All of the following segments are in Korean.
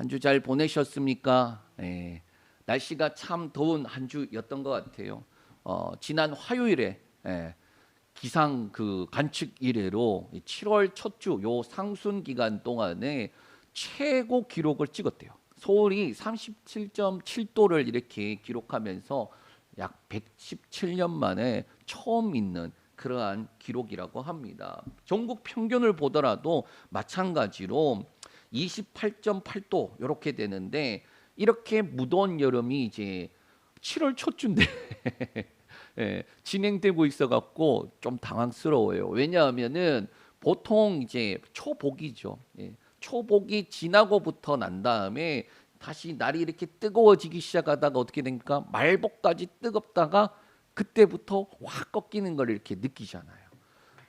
한 주 잘 보내셨습니까? 날씨가 참 더운 한 주였던 것 같아요. 지난 화요일에 기상 그 관측 이래로 7월 첫 주 요 상순 기간 동안에 최고 기록을 찍었대요. 서울이 37.7도를 이렇게 기록하면서 약 117년 만에 처음 있는 그러한 기록이라고 합니다. 전국 평균을 보더라도 마찬가지로 28.8도 이렇게 되는데 이렇게 무더운 여름이 이제 7월 첫 주인데 진행되고 있어 갖고 좀 당황스러워요. 왜냐하면은 보통 이제 초복이죠. 초복이 지나고부터 난 다음에 다시 날이 이렇게 뜨거워지기 시작하다가 어떻게 됩니까? 말복까지 뜨겁다가 그때부터 확 꺾이는 걸 이렇게 느끼잖아요.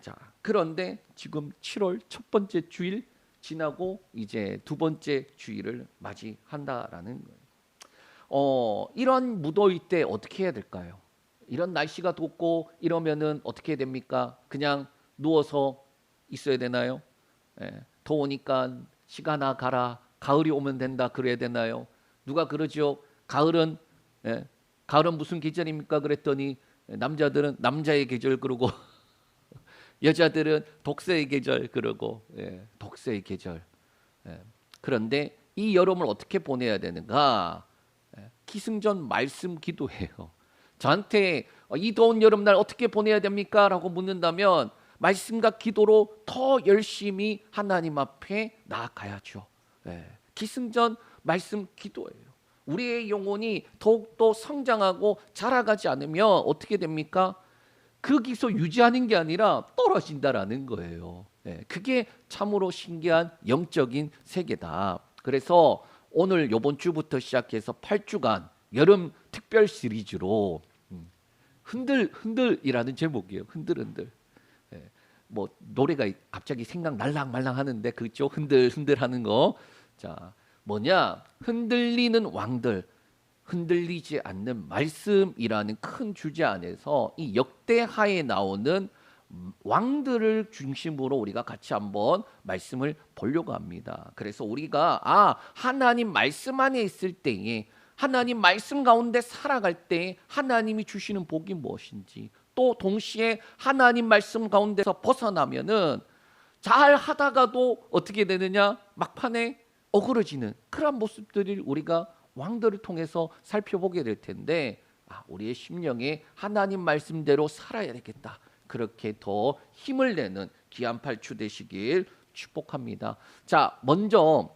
자, 그런데 지금 7월 첫 번째 주일 지나고 이제 두 번째 주일을 맞이한다라는 거예요. 이런 무더위 때 어떻게 해야 될까요? 이런 날씨가 덥고 이러면은 어떻게 됩니까? 그냥 누워서 있어야 되나요? 더우니까 시간아 가라. 가을이 오면 된다. 그래야 되나요? 누가 그러죠? 가을은 가을은 무슨 계절입니까? 그랬더니 남자들은 남자의 계절 그러고 여자들은 독서의 계절 그러고 독서의 계절. 그런데 이 여름을 어떻게 보내야 되는가? 기승전 말씀 기도해요. 저한테 이 더운 여름날 어떻게 보내야 됩니까? 라고 묻는다면 말씀과 기도로 더 열심히 하나님 앞에 나아가야죠. 기승전 말씀 기도예요. 우리의 영혼이 더욱더 성장하고 자라가지 않으면 어떻게 됩니까? 거기서 유지하는 게 아니라 떨어진다라는 거예요. 그게 참으로 신기한 영적인 세계다. 그래서 오늘 이번 주부터 시작해서 8주간 여름 특별 시리즈로 흔들 흔들이라는 제목이에요. 흔들 흔들. 뭐 노래가 갑자기 생각날랑 말랑 하는데 그죠? 흔들 흔들 하는 거. 자, 뭐냐? 흔들리는 왕들, 흔들리지 않는 말씀이라는 큰 주제 안에서 이 역대하에 나오는 왕들을 중심으로 우리가 같이 한번 말씀을 보려고 합니다. 그래서 우리가 하나님 말씀 안에 있을 때에 하나님 말씀 가운데 살아갈 때 하나님이 주시는 복이 무엇인지 또 동시에 하나님 말씀 가운데서 벗어나면은 잘 하다가도 어떻게 되느냐 막판에 어그러지는 그런 모습들을 우리가 왕들을 통해서 살펴보게 될 텐데 우리의 심령에 하나님 말씀대로 살아야 되겠다. 그렇게 더 힘을 내는 귀한 8주 되시길 축복합니다. 자, 먼저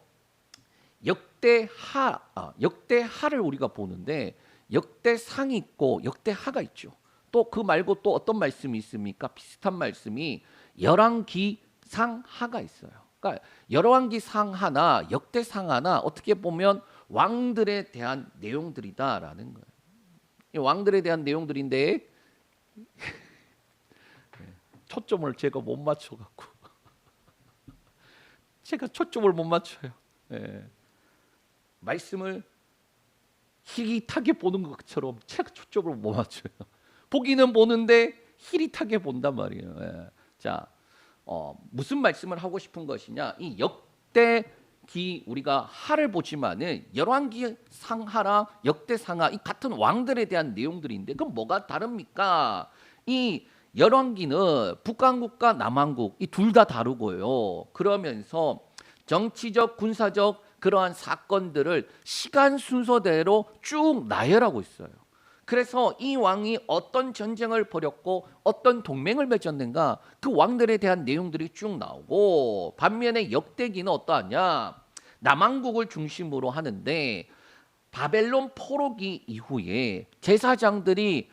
역대하를 우리가 보는데 역대상이 있고 역대하가 있죠. 또 그 말고 또 어떤 말씀이 있습니까? 비슷한 말씀이 열왕기상하가 있어요. 그러니까 열왕기상하나 역대상하나 어떻게 보면 왕들에 대한 내용들이다라는 거예요. 이 왕들에 대한 내용들인데 초점을 제가 못 맞춰갖고 제가 초점을 못 맞춰요. 말씀을 희릿하게 보는 것처럼 제가 초점을 못 맞춰요. 보기는 보는데 희릿하게 본단 말이에요. 자, 무슨 말씀을 하고 싶은 것이냐? 이 역대기 우리가 하를 보지만은 열왕기 상하랑 역대상하 이 같은 왕들에 대한 내용들인데 그럼 뭐가 다릅니까? 이 열왕기는 북왕국과 남왕국 이 둘 다 다르고요. 그러면서 정치적, 군사적 그러한 사건들을 시간 순서대로 쭉 나열하고 있어요. 그래서 이 왕이 어떤 전쟁을 벌였고 어떤 동맹을 맺었는가 그 왕들에 대한 내용들이 쭉 나오고 반면에 역대기는 어떠하냐 남왕국을 중심으로 하는데 바벨론 포로기 이후에 제사장들이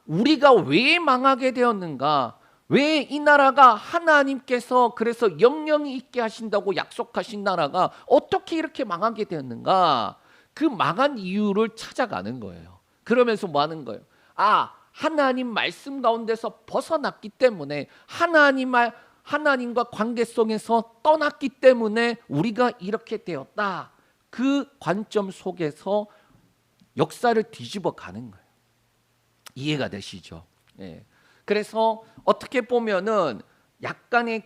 우리가 왜 망하게 되었는가 왜 이 나라가 하나님께서 그래서 영영이 있게 하신다고 약속하신 나라가 어떻게 이렇게 망하게 되었는가 그 망한 이유를 찾아가는 거예요. 그러면서 뭐 하는 거예요? 하나님 말씀 가운데서 벗어났기 때문에 하나님과 관계성에서 떠났기 때문에 우리가 이렇게 되었다. 그 관점 속에서 역사를 뒤집어 가는 거예요. 이해가 되시죠? 그래서 어떻게 보면은 약간의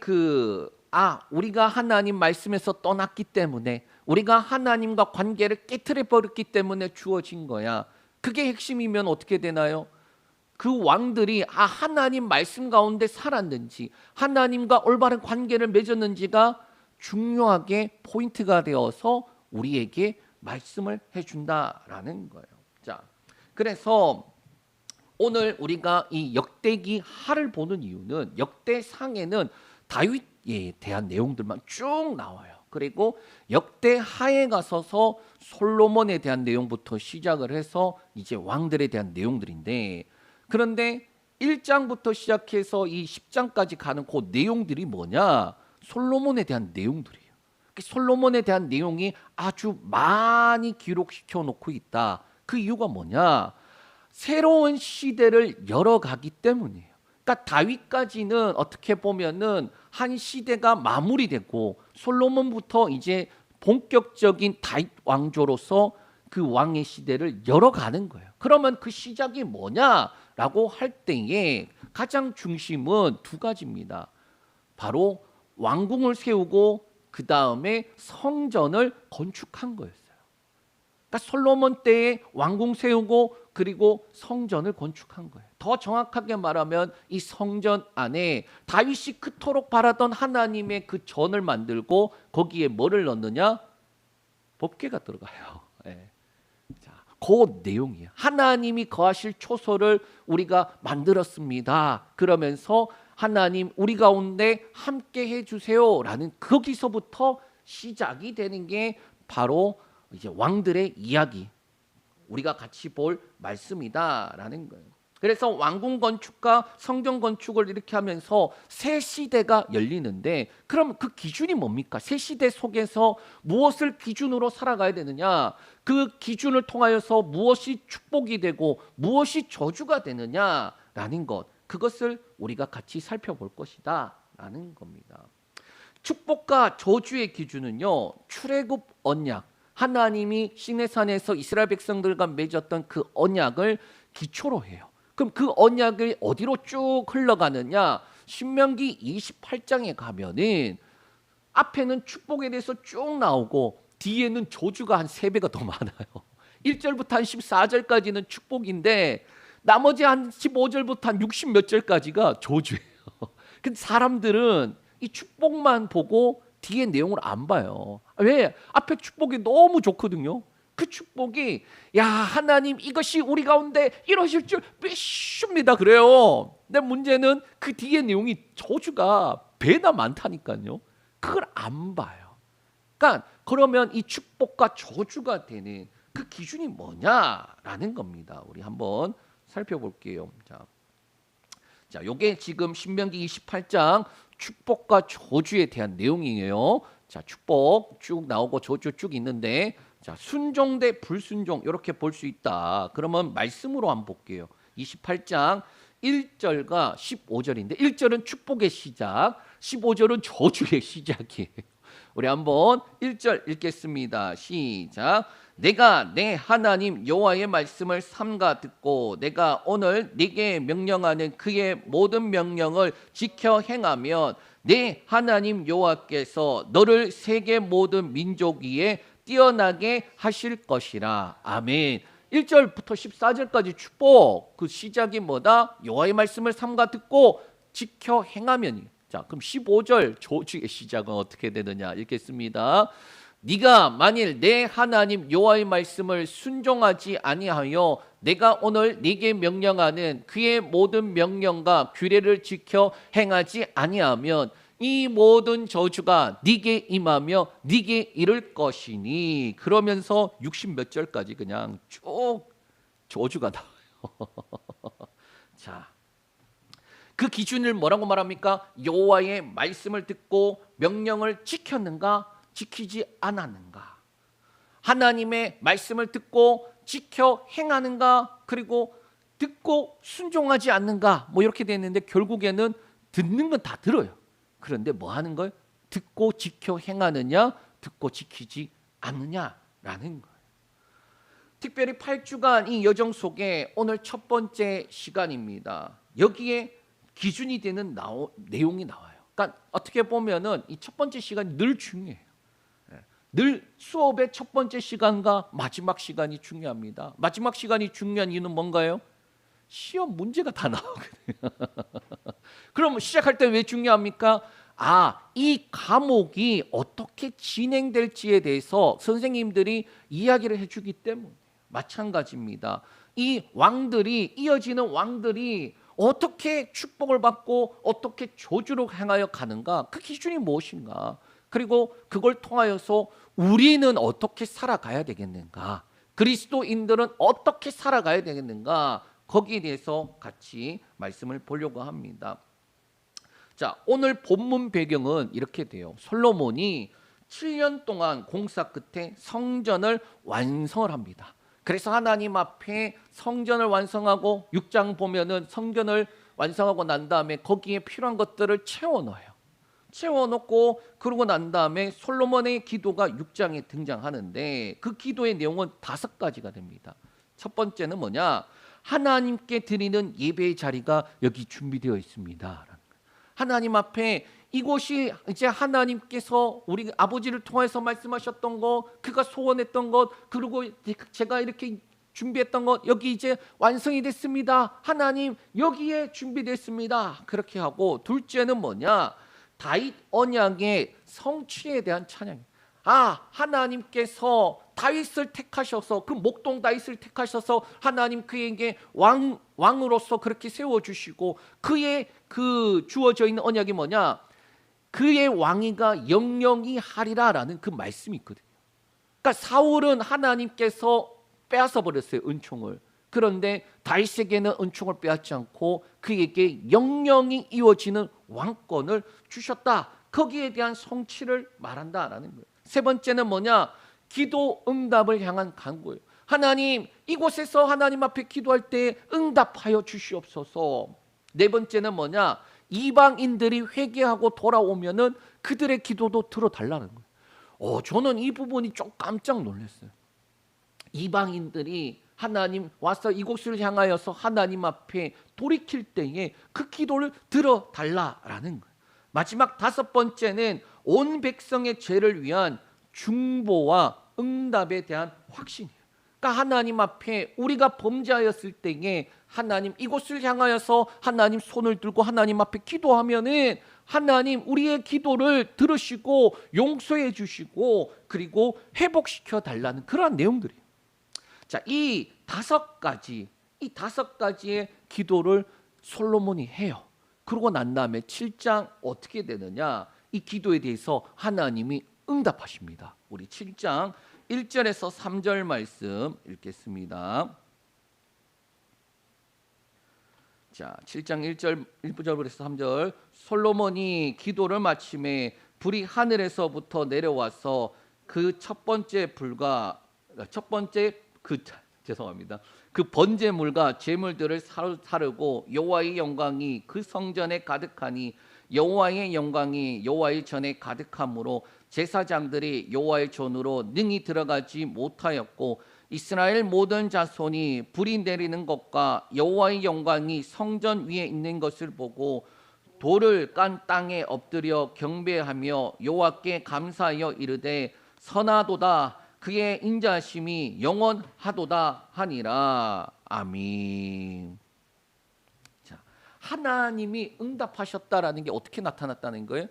우리가 하나님 말씀에서 떠났기 때문에 우리가 하나님과 관계를 깨트려 버렸기 때문에 주어진 거야. 그게 핵심이면 어떻게 되나요? 그 왕들이 하나님 말씀 가운데 살았는지, 하나님과 올바른 관계를 맺었는지가 중요하게 포인트가 되어서 우리에게 말씀을 해준다라는 거예요. 자, 그래서 오늘 우리가 이 역대기 하를 보는 이유는 역대상에는 다윗에 대한 내용들만 쭉 나와요. 그리고 역대하에 가서서 솔로몬에 대한 내용부터 시작을 해서 이제 왕들에 대한 내용들인데, 그런데 1장부터 시작해서 이 10장까지 가는 그 내용들이 뭐냐? 솔로몬에 대한 내용들이에요. 솔로몬에 대한 내용이 아주 많이 기록시켜 놓고 있다. 그 이유가 뭐냐? 새로운 시대를 열어가기 때문이에요. 그러니까 다윗까지는 어떻게 보면은 한 시대가 마무리되고 솔로몬부터 이제 본격적인 다윗 왕조로서 그 왕의 시대를 열어가는 거예요. 그러면 그 시작이 뭐냐라고 할 때에 가장 중심은 두 가지입니다. 바로 왕궁을 세우고 그 다음에 성전을 건축한 거였어요. 그러니까 솔로몬 때에 왕궁 세우고 그리고 성전을 건축한 거예요. 더 정확하게 말하면 이 성전 안에 다윗이 그토록 바라던 하나님의 그 전을 만들고 거기에 뭐를 넣느냐? 법궤가 들어가요. 네. 자, 그 내용이에요. 하나님이 거하실 초소를 우리가 만들었습니다. 그러면서 하나님 우리 가운데 함께 해주세요라는 거기서부터 시작이 되는 게 바로 이제 왕들의 이야기, 우리가 같이 볼 말씀이다라는 거예요. 그래서 왕궁 건축과 성전 건축을 이렇게 하면서 새 시대가 열리는데, 그럼 그 기준이 뭡니까? 새 시대 속에서 무엇을 기준으로 살아가야 되느냐? 그 기준을 통하여서 무엇이 축복이 되고 무엇이 저주가 되느냐라는 것, 그것을 우리가 같이 살펴볼 것이다라는 겁니다. 축복과 저주의 기준은요, 출애굽 언약, 하나님이 시내산에서 이스라엘 백성들과 맺었던 그 언약을 기초로 해요. 그럼 그 언약이 어디로 쭉 흘러가느냐? 신명기 28장에 가면은 앞에는 축복에 대해서 쭉 나오고 뒤에는 저주가 한 3배가 더 많아요. 1절부터 한 14절까지는 축복인데 나머지 한 15절부터 한 60 몇 절까지가 저주예요. 근데 사람들은 이 축복만 보고 뒤에 내용을 안 봐요. 왜? 앞에 축복이 너무 좋거든요. 그 축복이 야 하나님 이것이 우리 가운데 이루어질 줄 믿습니다 그래요. 근데 문제는 그 뒤에 내용이 저주가 배나 많다니까요. 그걸 안 봐요. 그러니까 그러면 이 축복과 저주가 되는 그 기준이 뭐냐라는 겁니다. 우리 한번 살펴볼게요. 자, 요게 지금 신명기 28장 축복과 저주에 대한 내용이에요. 자, 축복 쭉 나오고 저주 쭉 있는데, 자, 순종 대 불순종 이렇게 볼 수 있다. 그러면 말씀으로 한번 볼게요. 28장 1절과 15절인데 1절은 축복의 시작, 15절은 저주의 시작이에요. 우리 한번 1절 읽겠습니다. 시작. 내가 내 하나님 여호와의 말씀을 삼가 듣고 내가 오늘 네게 명령하는 그의 모든 명령을 지켜 행하면 내 하나님 여호와께서 너를 세계 모든 민족 위에 뛰어나게 하실 것이라. 아멘. 1절부터 14절까지 축복, 그 시작이 뭐다? 여호와의 말씀을 삼가 듣고 지켜 행하면. 자, 그럼 15절 저주의 시작은 어떻게 되느냐 읽겠습니다. 네가 만일 내 하나님 여호와의 말씀을 순종하지 아니하여 내가 오늘 네게 명령하는 그의 모든 명령과 규례를 지켜 행하지 아니하면 이 모든 저주가 네게 임하며 네게 이를 것이니. 그러면서 60 몇 절까지 그냥 쭉 저주가 나와요. 자, 그 기준을 뭐라고 말합니까? 여호와의 말씀을 듣고 명령을 지켰는가? 지키지 않았는가? 하나님의 말씀을 듣고 지켜 행하는가? 그리고 듣고 순종하지 않는가? 뭐 이렇게 돼 있는데 결국에는 듣는 건 다 들어요. 그런데 뭐 하는 거예요? 듣고 지켜 행하느냐? 듣고 지키지 않느냐라는 거예요. 특별히 8주간 이 여정 속에 오늘 첫 번째 시간입니다. 여기에 기준이 되는 내용이 나와요. 그러니까 어떻게 보면은 이 첫 번째 시간이 늘 중요해요. 늘 수업의 첫 번째 시간과 마지막 시간이 중요합니다. 마지막 시간이 중요한 이유는 뭔가요? 시험 문제가 다 나오거든요. 그럼 시작할 때 왜 중요합니까? 이 과목이 어떻게 진행될지에 대해서 선생님들이 이야기를 해주기 때문에 마찬가지입니다. 이 왕들이 이어지는 왕들이 어떻게 축복을 받고 어떻게 저주로 행하여 가는가? 그 기준이 무엇인가? 그리고 그걸 통하여서 우리는 어떻게 살아가야 되겠는가? 그리스도인들은 어떻게 살아가야 되겠는가? 거기에 대해서 같이 말씀을 보려고 합니다. 자, 오늘 본문 배경은 이렇게 돼요. 솔로몬이 7년 동안 공사 끝에 성전을 완성을 합니다. 그래서 하나님 앞에 성전을 완성하고 6장 보면은 성전을 완성하고 난 다음에 거기에 필요한 것들을 채워넣어요. 채워놓고 그러고 난 다음에 솔로몬의 기도가 6장에 등장하는데 그 기도의 내용은 5가지가 됩니다. 첫 번째는 뭐냐? 하나님께 드리는 예배의 자리가 여기 준비되어 있습니다. 하나님 앞에 이곳이 이제 하나님께서 우리 아버지를 통해서 말씀하셨던 것, 그가 소원했던 것, 그리고 제가 이렇게 준비했던 것, 여기 이제 완성이 됐습니다. 하나님 여기에 준비됐습니다. 그렇게 하고, 둘째는 뭐냐? 다윗 언약의 성취에 대한 찬양입니다. 하나님께서 다윗을 택하셔서, 그 목동 다윗을 택하셔서 하나님 그에게 왕으로서 그렇게 세워주시고, 그의 그 주어져 있는 언약이 뭐냐? 그의 왕위가 영영이 하리라라는 그 말씀이 있거든요. 그러니까 사울은 하나님께서 빼앗아 버렸어요, 은총을. 그런데 다윗에게는 은총을 빼앗지 않고 그에게 영영이 이어지는 왕권을 주셨다. 거기에 대한 성취를 말한다라는 거예요. 세 번째는 뭐냐? 기도 응답을 향한 간구예요. 하나님, 이곳에서 하나님 앞에 기도할 때 응답하여 주시옵소서. 네 번째는 뭐냐? 이방인들이 회개하고 돌아오면은 그들의 기도도 들어달라는 거예요. 저는 이 부분이 좀 깜짝 놀랐어요. 이방인들이 하나님 와서 이곳을 향하여서 하나님 앞에 돌이킬 때에 그 기도를 들어달라라는 거예요. 마지막 5번째는 온 백성의 죄를 위한 중보와 응답에 대한 확신이에요. 그러니까 하나님 앞에 우리가 범죄하였을 때에 하나님 이곳을 향하여서 하나님 손을 들고 하나님 앞에 기도하면은 하나님 우리의 기도를 들으시고 용서해 주시고 그리고 회복시켜 달라는 그러한 내용들이에요. 자, 이 5가지의 기도를 솔로몬이 해요. 그러고 난 다음에 7장 어떻게 되느냐? 이 기도에 대해서 하나님이 응답하십니다. 우리 7장 1절에서 3절 말씀 읽겠습니다. 자, 7장 1절부터 3절. 솔로몬이 기도를 마침에 불이 하늘에서부터 내려와서 그 그 번제물과 제물들을 사르고 여호와의 영광이 그 성전에 가득하니 여호와의 영광이 여호와의 전에 가득함으로 제사장들이 여호와의 전으로 능히 들어가지 못하였고 이스라엘 모든 자손이 불이 내리는 것과 여호와의 영광이 성전 위에 있는 것을 보고 돌을 깐 땅에 엎드려 경배하며 여호와께 감사하여 이르되 선하도다 그의 인자심이 영원하도다 하니라. 아멘. 자, 하나님이 응답하셨다라는 게 어떻게 나타났다는 거예요?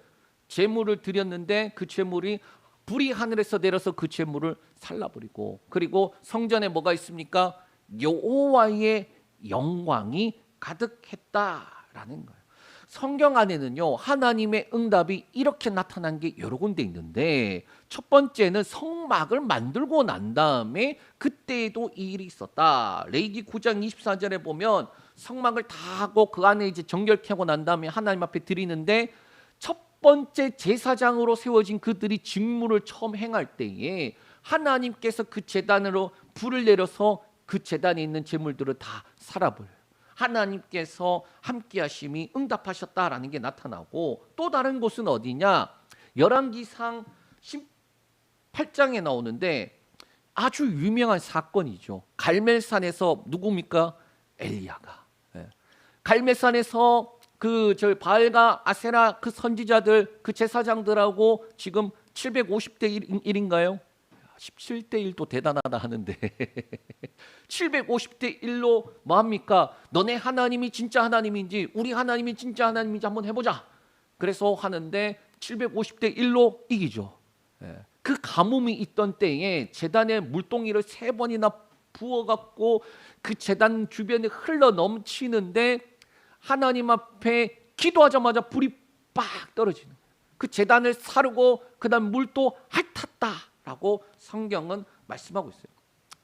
제물을 드렸는데 그 제물이 불이 하늘에서 내려서 그 제물을 살라버리고, 그리고 성전에 뭐가 있습니까? 여호와의 영광이 가득했다라는 거예요. 성경 안에는요 하나님의 응답이 이렇게 나타난 게 여러 군데 있는데, 첫 번째는 성막을 만들고 난 다음에 그때에도 이 일이 있었다. 레위기 9장 24절에 보면 성막을 다 하고 그 안에 이제 정결케 하고 난 다음에 하나님 앞에 드리는데, 첫 번째 제사장으로 세워진 그들이 직무를 처음 행할 때에 하나님께서 그 제단으로 불을 내려서 그 제단에 있는 제물들을 다 살아버려요. 하나님께서 함께하심이 응답하셨다라는 게 나타나고, 또 다른 곳은 어디냐? 열왕기상 18장에 나오는데 아주 유명한 사건이죠. 갈멜산에서 누굽니까? 엘리야가. 갈멜산에서 그 바알과 아세라 그 선지자들 그 제사장들하고 지금 750대 1인가요? 17대 1도 대단하다 하는데 750대 1로 뭐합니까? 너네 하나님이 진짜 하나님인지 우리 하나님이 진짜 하나님인지 한번 해보자. 그래서 하는데 750대 1로 이기죠. 그 가뭄이 있던 때에 제단에 물동이를 3번이나 부어갖고 그 제단 주변에 흘러 넘치는데 하나님 앞에 기도하자마자 불이 빡 떨어지는 거예요. 그 제단을 사르고 그다음 물도 핥았다라고 성경은 말씀하고 있어요.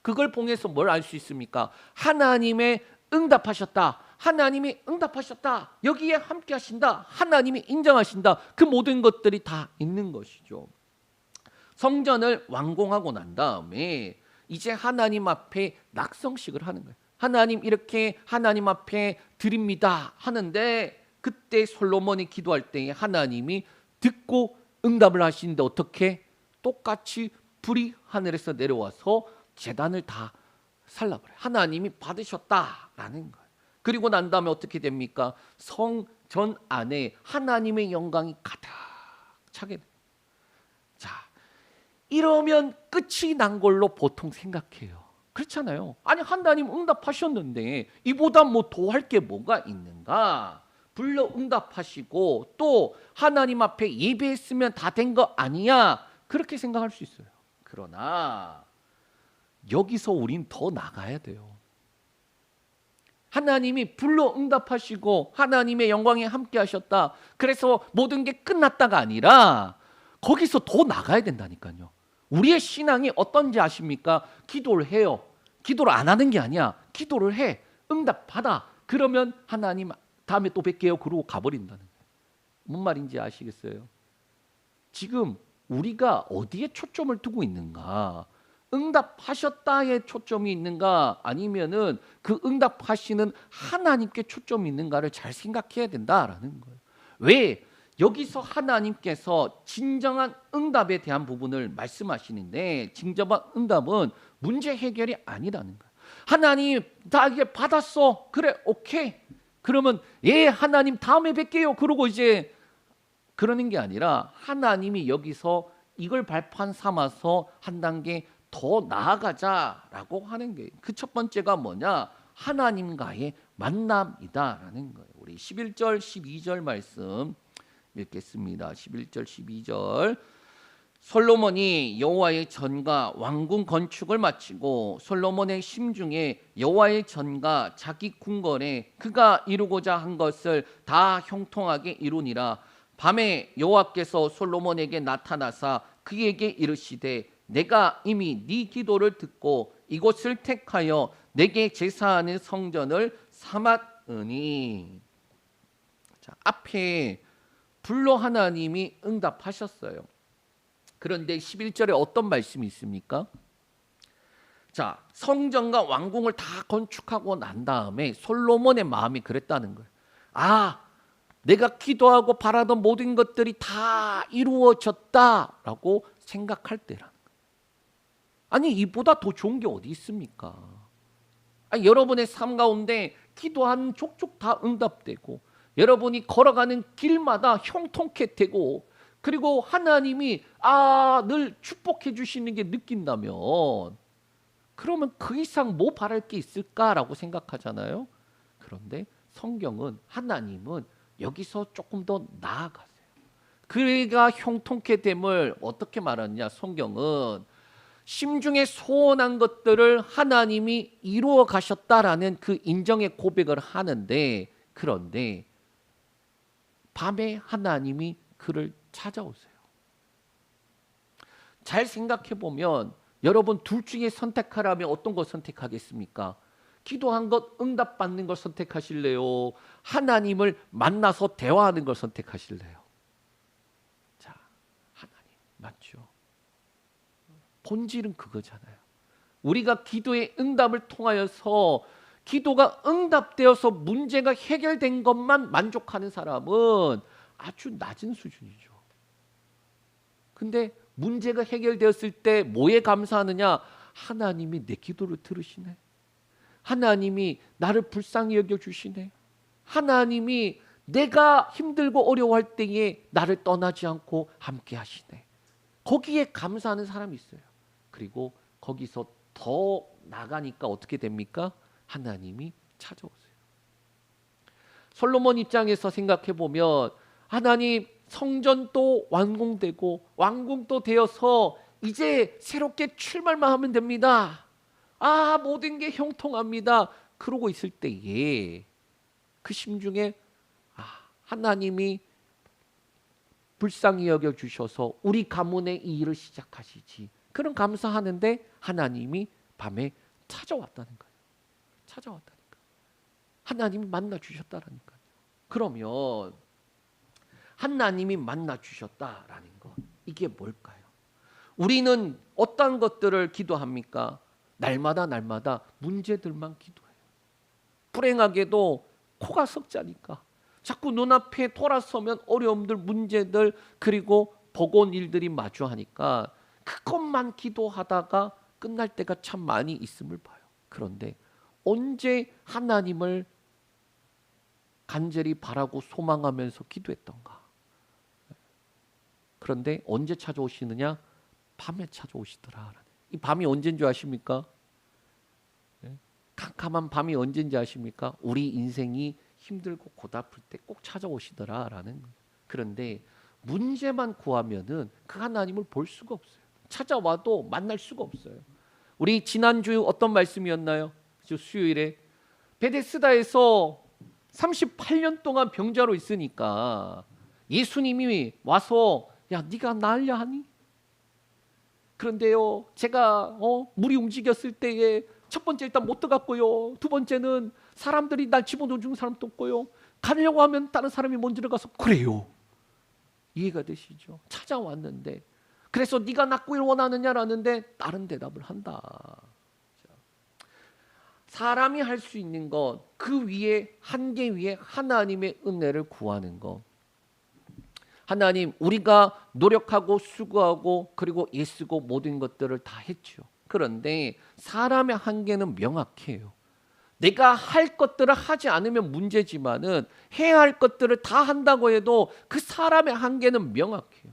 그걸 통해서 뭘 알 수 있습니까? 하나님의 응답하셨다. 하나님이 응답하셨다. 여기에 함께 하신다. 하나님이 인정하신다. 그 모든 것들이 다 있는 것이죠. 성전을 완공하고 난 다음에 이제 하나님 앞에 낙성식을 하는 거예요. 하나님 이렇게 하나님 앞에 드립니다 하는데 그때 솔로몬이 기도할 때에 하나님이 듣고 응답을 하시는데 어떻게? 똑같이 불이 하늘에서 내려와서 제단을 다 살라버려요. 하나님이 받으셨다라는 거예요. 그리고 난 다음에 어떻게 됩니까? 성전 안에 하나님의 영광이 가득 차게 돼요. 자, 이러면 끝이 난 걸로 보통 생각해요. 그렇잖아요. 아니 하나님 응답하셨는데 이보다 뭐 더 할 게 뭐가 있는가? 불러 응답하시고 또 하나님 앞에 예배했으면 다 된 거 아니야? 그렇게 생각할 수 있어요. 그러나 여기서 우린 더 나가야 돼요. 하나님이 불러 응답하시고 하나님의 영광에 함께 하셨다. 그래서 모든 게 끝났다가 아니라 거기서 더 나가야 된다니까요. 우리의 신앙이 어떤지 아십니까? 기도를 해요. 기도를 안 하는 게 아니야. 기도를 해. 응답받아. 그러면 하나님 다음에 또 뵐게요. 그러고 가버린다는 거예요. 뭔 말인지 아시겠어요? 지금 우리가 어디에 초점을 두고 있는가? 응답하셨다에 초점이 있는가? 아니면은 그 응답하시는 하나님께 초점이 있는가를 잘 생각해야 된다라는 거예요. 왜? 여기서 하나님께서 진정한 응답에 대한 부분을 말씀하시는데 진정한 응답은 문제 해결이 아니라는 거예요. 하나님 다 이게 받았어. 그래 오케이. 그러면 예 하나님 다음에 뵐게요. 그러고 이제 그러는 게 아니라 하나님이 여기서 이걸 발판 삼아서 한 단계 더 나아가자라고 하는 게 그 첫 번째가 뭐냐? 하나님과의 만남이다라는 거예요. 우리 11절 12절 말씀 읽겠습니다. 11절 12절 솔로몬이 여호와의 전과 왕궁 건축을 마치고 솔로몬의 심중에 여호와의 전과 자기 궁궐에 그가 이루고자 한 것을 다 형통하게 이루니라. 밤에 여호와께서 솔로몬에게 나타나사 그에게 이르시되 내가 이미 네 기도를 듣고 이곳을 택하여 내게 제사하는 성전을 삼았으니. 자, 앞에 불로 하나님이 응답하셨어요. 그런데 11절에 어떤 말씀이 있습니까? 자, 성전과 왕궁을 다 건축하고 난 다음에 솔로몬의 마음이 그랬다는 거예요. 아, 내가 기도하고 바라던 모든 것들이 다 이루어졌다라고 생각할 때라는 거예요. 아니 이보다 더 좋은 게 어디 있습니까? 아니, 여러분의 삶 가운데 기도한 족족 다 응답되고 여러분이 걸어가는 길마다 형통케 되고 그리고 하나님이 늘 축복해 주시는 게 느낀다면 그러면 그 이상 뭐 바랄 게 있을까라고 생각하잖아요. 그런데 성경은 하나님은 여기서 조금 더 나아가세요. 그가 형통케 됨을 어떻게 말하느냐? 성경은 심중에 소원한 것들을 하나님이 이루어 가셨다라는 그 인정의 고백을 하는데 그런데 밤에 하나님이 그를 찾아오세요. 잘 생각해 보면 여러분 둘 중에 선택하라면 어떤 거 선택하겠습니까? 기도한 것 응답받는 걸 선택하실래요? 하나님을 만나서 대화하는 걸 선택하실래요? 자, 하나님 맞죠? 본질은 그거잖아요. 우리가 기도의 응답을 통하여서 기도가 응답되어서 문제가 해결된 것만 만족하는 사람은 아주 낮은 수준이죠. 근데 문제가 해결되었을 때 뭐에 감사하느냐? 하나님이 내 기도를 들으시네. 하나님이 나를 불쌍히 여겨주시네. 하나님이 내가 힘들고 어려워할 때에 나를 떠나지 않고 함께 하시네. 거기에 감사하는 사람이 있어요. 그리고 거기서 더 나가니까 어떻게 됩니까? 하나님이 찾아오세요. 솔로몬 입장에서 생각해 보면 하나님 성전도 완공되고 완공도 되어서 이제 새롭게 출발만 하면 됩니다. 아, 모든 게 형통합니다. 그러고 있을 때에 그 심중에 하나님이 불쌍히 여겨 주셔서 우리 가문의 이 일을 시작하시지. 그런 감사하는데 하나님이 밤에 찾아왔다는 거예요. 찾아왔다니까. 하나님이 만나 주셨다라니까요. 그러면 하나님이 만나 주셨다라는 것, 이게 뭘까요? 우리는 어떤 것들을 기도합니까? 날마다 문제들만 기도해요. 불행하게도 코가 석자니까 자꾸 눈앞에 돌아서면 어려움들, 문제들, 그리고 버거운 일들이 마주하니까 그것만 기도하다가 끝날 때가 참 많이 있음을 봐요. 그런데 언제 하나님을 간절히 바라고 소망하면서 기도했던가? 그런데 언제 찾아오시느냐? 밤에 찾아오시더라. 이 밤이 언제인 줄 아십니까? 캄캄한 밤이 언제인지 아십니까? 우리 인생이 힘들고 고달플 때 꼭 찾아오시더라라는 거예요. 그런데 문제만 구하면은 그 하나님을 볼 수가 없어요. 찾아와도 만날 수가 없어요. 우리 지난주 어떤 말씀이었나요? 수요일에 베데스다에서 38년 동안 병자로 있으니까 예수님이 와서 야, 네가 나으려 하니? 그런데요, 제가 물이 움직였을 때에 첫 번째 일단 못 들어갔고요. 두 번째는 사람들이 날 집어넣어 주는 사람도 없고요. 가려고 하면 다른 사람이 먼저 들어가서 그래요. 이해가 되시죠? 찾아왔는데 그래서 네가 낫기를 원하느냐라는데 다른 대답을 한다. 사람이 할 수 있는 것, 그 위에 한계 위에 하나님의 은혜를 구하는 것. 하나님, 우리가 노력하고 수고하고 그리고 애쓰고 모든 것들을 다 했죠. 그런데 사람의 한계는 명확해요. 내가 할 것들을 하지 않으면 문제지만은 해야 할 것들을 다 한다고 해도 그 사람의 한계는 명확해요.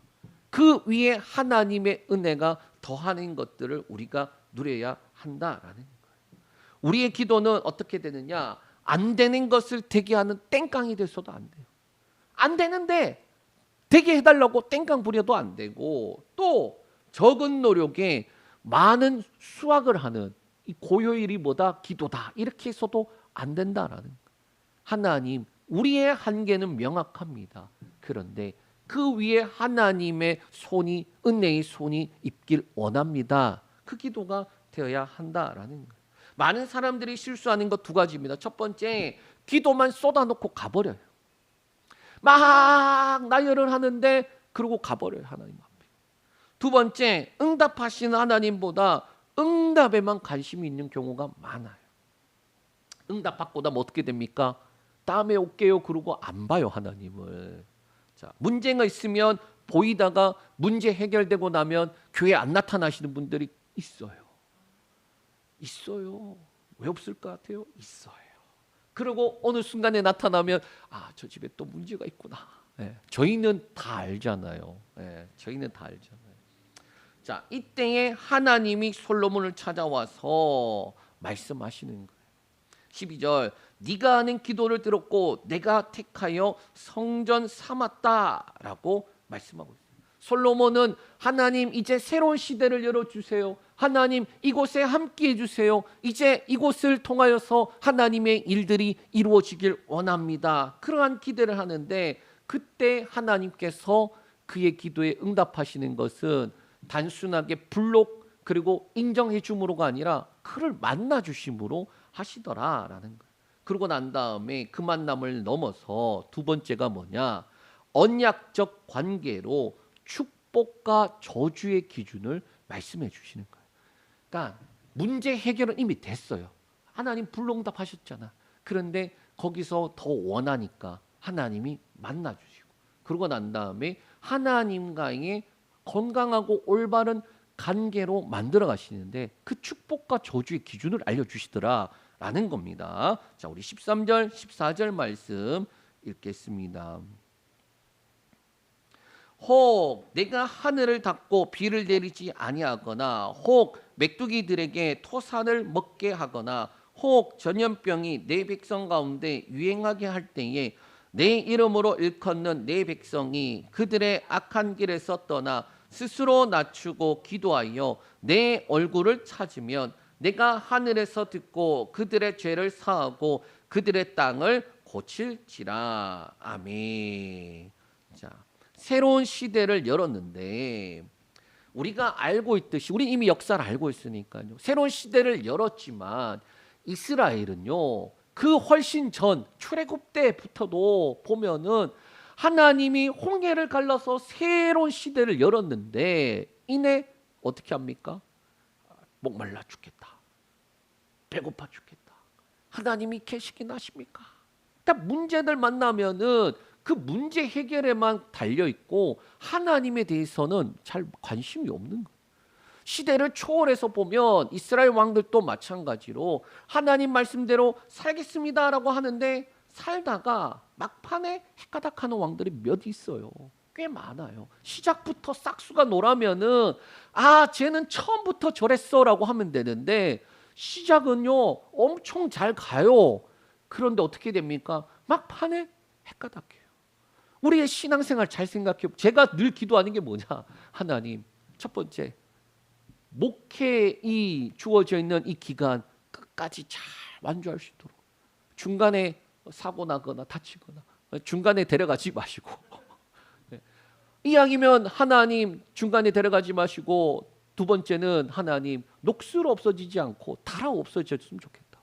그 위에 하나님의 은혜가 더하는 것들을 우리가 누려야 한다라는 거예요. 우리의 기도는 어떻게 되느냐? 안 되는 것을 되게 하는 땡깡이 돼서도 안 돼요. 안 되는데 되게 해달라고 땡깡 부려도 안 되고, 또 적은 노력에 많은 수확을 하는 이 고효일이 뭐다? 기도다. 이렇게 해서도 안 된다라는 거예요. 하나님, 우리의 한계는 명확합니다. 그런데 그 위에 하나님의 손이, 은혜의 손이 있길 원합니다. 그 기도가 되어야 한다라는 거예요. 많은 사람들이 실수하는 것 두 가지입니다. 첫 번째, 기도만 쏟아놓고 가버려요. 막 나열을 하는데 그러고 가버려요, 하나님 앞에. 두 번째, 응답하시는 하나님보다 응답에만 관심이 있는 경우가 많아요. 응답 받고 나면 어떻게 됩니까? 다음에 올게요 그러고 안 봐요, 하나님을. 자, 문제가 있으면 보이다가 문제 해결되고 나면 교회 안 나타나시는 분들이 있어요. 있어요. 왜 없을 것 같아요? 있어요. 그리고 어느 순간에 나타나면 저 집에 또 문제가 있구나. 저희는 다 알잖아요. 저희는 다 알잖아요. 자, 이때에 하나님이 솔로몬을 찾아와서 말씀하시는 거예요. 12절, 네가 하는 기도를 들었고 내가 택하여 성전 삼았다라고 말씀하고 있어요. 솔로몬은 하나님 이제 새로운 시대를 열어주세요. 하나님 이곳에 함께해 주세요. 이제 이곳을 통하여서 하나님의 일들이 이루어지길 원합니다. 그러한 기대를 하는데 그때 하나님께서 그의 기도에 응답하시는 것은 단순하게 불록 그리고 인정해 줌으로가 아니라 그를 만나 주심으로 하시더라라는 거예요. 그러고 난 다음에 그 만남을 넘어서 두 번째가 뭐냐? 언약적 관계로 축복과 저주의 기준을 말씀해 주시는 거예요. 그러니까 문제 해결은 이미 됐어요. 하나님 불응답하셨잖아. 그런데 거기서 더 원하니까 하나님이 만나 주시고 그러고 난 다음에 하나님과의 건강하고 올바른 관계로 만들어 가시는데 그 축복과 저주의 기준을 알려주시더라라는 겁니다. 자, 우리 13절, 14절 말씀 읽겠습니다. 혹 내가 하늘을 닫고 비를 내리지 아니하거나 혹 메뚜기들에게 토산을 먹게 하거나 혹 전염병이 내 백성 가운데 유행하게 할 때에 내 이름으로 일컫는 내 백성이 그들의 악한 길에서 떠나 스스로 낮추고 기도하여 내 얼굴을 찾으면 내가 하늘에서 듣고 그들의 죄를 사하고 그들의 땅을 고칠지라. 아멘. 자, 새로운 시대를 열었는데 우리가 알고 있듯이 우리 이미 역사를 알고 있으니까요. 새로운 시대를 열었지만 이스라엘은요. 그 훨씬 전 출애굽 때부터도 보면은 하나님이 홍해를 갈라서 새로운 시대를 열었는데 이내 어떻게 합니까? 목말라 죽겠다. 배고파 죽겠다. 하나님이 계시긴 하십니까? 그러니까 문제들 만나면은 그 문제 해결에만 달려 있고 하나님에 대해서는 잘 관심이 없는 거예요. 시대를 초월해서 보면 이스라엘 왕들도 마찬가지로 하나님 말씀대로 살겠습니다라고 하는데 살다가 막판에 헷가닥하는 왕들이 몇 있어요. 꽤 많아요. 시작부터 싹수가 노라면은 아 쟤는 처음부터 저랬어라고 하면 되는데 시작은요 엄청 잘 가요. 그런데 어떻게 됩니까? 막판에 헷가닥해요. 우리의 신앙생활 잘 생각해요. 제가 늘 기도하는 게 뭐냐? 하나님, 첫 번째 목회에 주어져 있는 이 기간 끝까지 잘 완주할 수 있도록 중간에 사고 나거나 다치거나 중간에 데려가지 마시고 이왕이면 하나님 중간에 데려가지 마시고 두 번째는 하나님 녹슬어 없어지지 않고 달아 없어졌으면 좋겠다.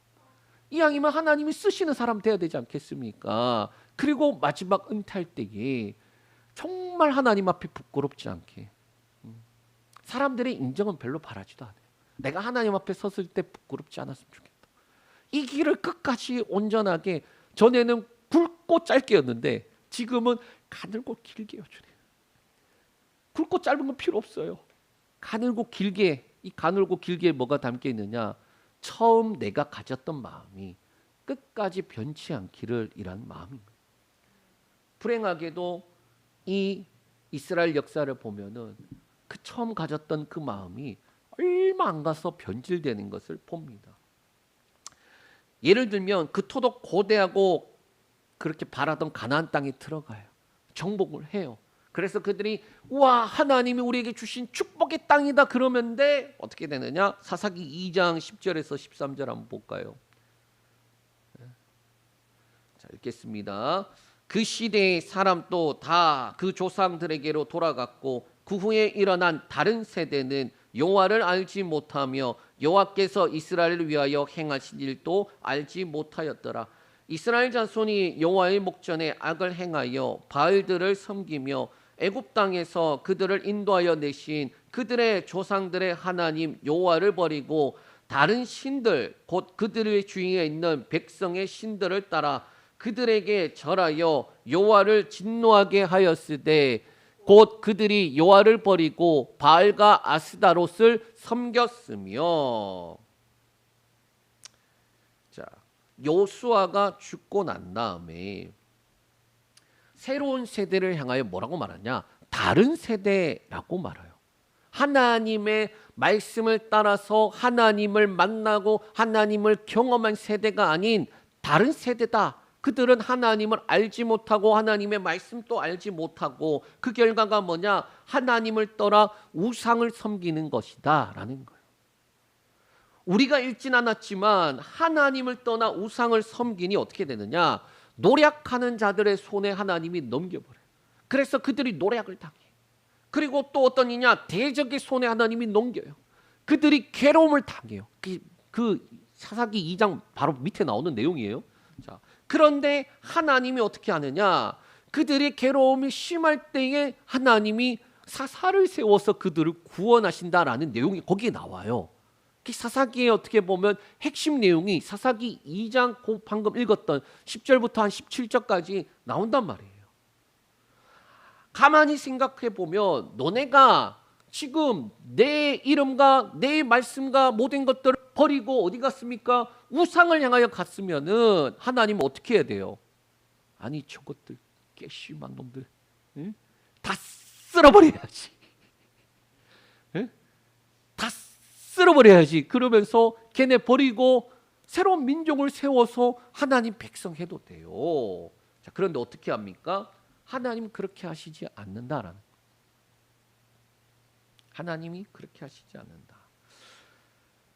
이왕이면 하나님이 쓰시는 사람 돼야 되지 않겠습니까? 그리고 마지막 은퇴할 때에 정말 하나님 앞에 부끄럽지 않게 사람들의 인정은 별로 바라지도 않아요. 내가 하나님 앞에 섰을 때 부끄럽지 않았으면 좋겠다. 이 길을 끝까지 온전하게 전에는 굵고 짧게였는데 지금은 가늘고 길게요. 주님. 굵고 짧은 건 필요 없어요. 가늘고 길게 이 가늘고 길게 뭐가 담겨 있느냐? 처음 내가 가졌던 마음이 끝까지 변치 않기를 이란 마음입니다. 불행하게도 이 이스라엘 역사를 보면은 그 처음 가졌던 그 마음이 얼마 안 가서 변질되는 것을 봅니다. 예를 들면 그 토독 고대하고 그렇게 바라던 가나안 땅에 들어가요. 정복을 해요. 그래서 그들이 우와 하나님이 우리에게 주신 축복의 땅이다 그러는데 어떻게 되느냐? 사사기 2장 10절에서 13절 한번 볼까요? 자, 읽겠습니다. 그 시대의 사람도 다 그 조상들에게로 돌아갔고 그 후에 일어난 다른 세대는 여호와를 알지 못하며 여호와께서 이스라엘을 위하여 행하신 일도 알지 못하였더라. 이스라엘 자손이 여호와의 목전에 악을 행하여 바알들을 섬기며 애굽 땅에서 그들을 인도하여 내신 그들의 조상들의 하나님 여호와를 버리고 다른 신들 곧 그들의 주위에 있는 백성의 신들을 따라 그들에게 절하여 여호와를 진노하게 하였으되 곧 그들이 여호와를 버리고 바알과 아스다롯을 섬겼으며. 자, 요수아가 죽고 난 다음에 새로운 세대를 향하여 뭐라고 말하냐? 다른 세대라고 말해요. 하나님의 말씀을 따라서 하나님을 만나고 하나님을 경험한 세대가 아닌 다른 세대다. 그들은 하나님을 알지 못하고 하나님의 말씀도 알지 못하고 그 결과가 뭐냐? 하나님을 떠나 우상을 섬기는 것이다 라는 거예요. 우리가 읽진 않았지만 하나님을 떠나 우상을 섬기니 어떻게 되느냐? 노략하는 자들의 손에 하나님이 넘겨버려요. 그래서 그들이 노략을 당해요. 그리고 또 어떤 이냐? 대적의 손에 하나님이 넘겨요. 그들이 괴로움을 당해요. 그 사사기 2장 바로 밑에 나오는 내용이에요. 자, 그런데 하나님이 어떻게 하느냐? 그들의 괴로움이 심할 때에 하나님이 사사를 세워서 그들을 구원하신다라는 내용이 거기에 나와요. 사사기에 어떻게 보면 핵심 내용이 사사기 2장 방금 읽었던 10절부터 한 17절까지 나온단 말이에요. 가만히 생각해 보면 너네가 지금 내 이름과 내 말씀과 모든 것들을 버리고 어디 갔습니까? 우상을 향하여 갔으면은 하나님은 어떻게 해야 돼요? 아니 저것들 깨심한 놈들 응? 다 쓸어버려야지. 예? 다 쓸어버려야지. 그러면서 걔네 버리고 새로운 민족을 세워서 하나님 백성 해도 돼요. 자, 그런데 어떻게 합니까? 하나님 그렇게 하시지 않는다라는. 하나님이 그렇게 하시지 않는다.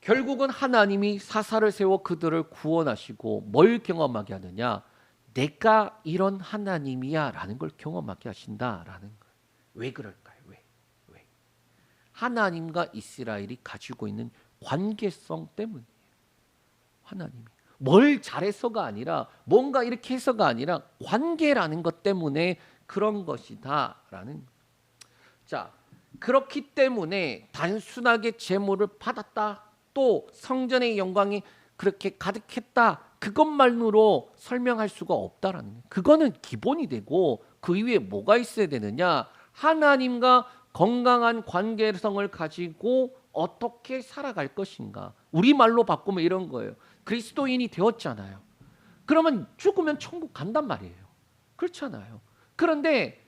결국은 하나님이 사사를 세워 그들을 구원하시고 뭘 경험하게 하느냐? 내가 이런 하나님이야 라는 걸 경험하게 하신다라는 거예요. 왜 그럴까요? 왜? 하나님과 이스라엘이 가지고 있는 관계성 때문이에요. 하나님이 뭘 잘해서가 아니라 뭔가 이렇게 해서가 아니라 관계라는 것 때문에 그런 것이다라는 거예요. 자, 그렇기 때문에 단순하게 제물을 받았다, 또 성전의 영광이 그렇게 가득했다, 그것만으로 설명할 수가 없다라는 거예요. 그거는 기본이 되고 그 이후에 뭐가 있어야 되느냐? 하나님과 건강한 관계성을 가지고 어떻게 살아갈 것인가. 우리말로 바꾸면 이런 거예요. 그리스도인이 되었잖아요. 그러면 죽으면 천국 간단 말이에요. 그렇잖아요. 그런데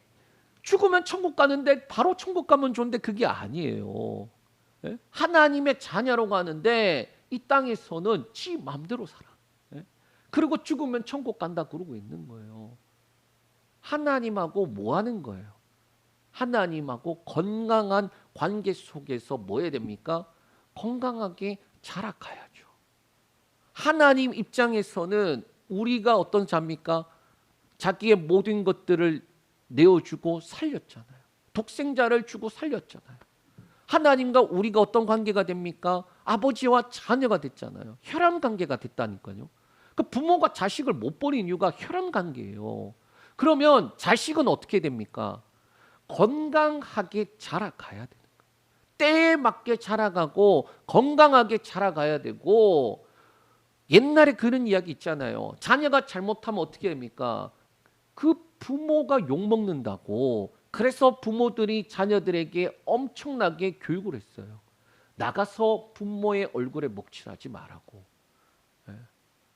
죽으면 천국 가는데 바로 천국 가면 좋은데 그게 아니에요. 예? 하나님의 자녀로 가는데 이 땅에서는 지 마음대로 살아. 예? 그리고 죽으면 천국 간다 그러고 있는 거예요. 하나님하고 뭐 하는 거예요? 하나님하고 건강한 관계 속에서 뭐 해야 됩니까? 건강하게 자라가야죠. 하나님 입장에서는 우리가 어떤 자입니까? 자기의 모든 것들을 내어주고 살렸잖아요. 독생자를 주고 살렸잖아요. 하나님과 우리가 어떤 관계가 됩니까? 아버지와 자녀가 됐잖아요. 혈연 관계가 됐다니까요. 그 부모가 자식을 못 버린 이유가 혈연 관계예요. 그러면 자식은 어떻게 됩니까? 건강하게 자라가야 되는 거예요. 때에 맞게 자라가고 건강하게 자라가야 되고, 옛날에 그런 이야기 있잖아요. 자녀가 잘못하면 어떻게 됩니까? 그 부모가 욕먹는다고. 그래서 부모들이 자녀들에게 엄청나게 교육을 했어요. 나가서 부모의 얼굴에 먹칠하지 말라고. 예.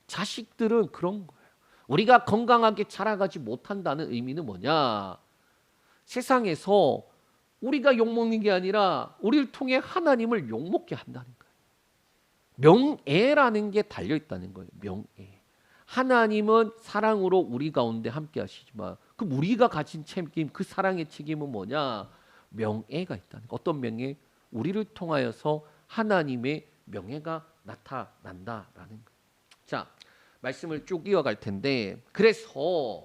자식들은 그런 거예요. 우리가 건강하게 자라가지 못한다는 의미는 뭐냐? 세상에서 우리가 욕먹는 게 아니라 우리를 통해 하나님을 욕먹게 한다는 거예요. 명예라는 게 달려있다는 거예요. 명예. 하나님은 사랑으로 우리 가운데 함께 하시지만 그럼 우리가 가진 책임, 그 사랑의 책임은 뭐냐? 명예가 있다는 거. 어떤 명예? 우리를 통하여서 하나님의 명예가 나타난다라는 거예요. 자, 말씀을 쭉 이어갈 텐데, 그래서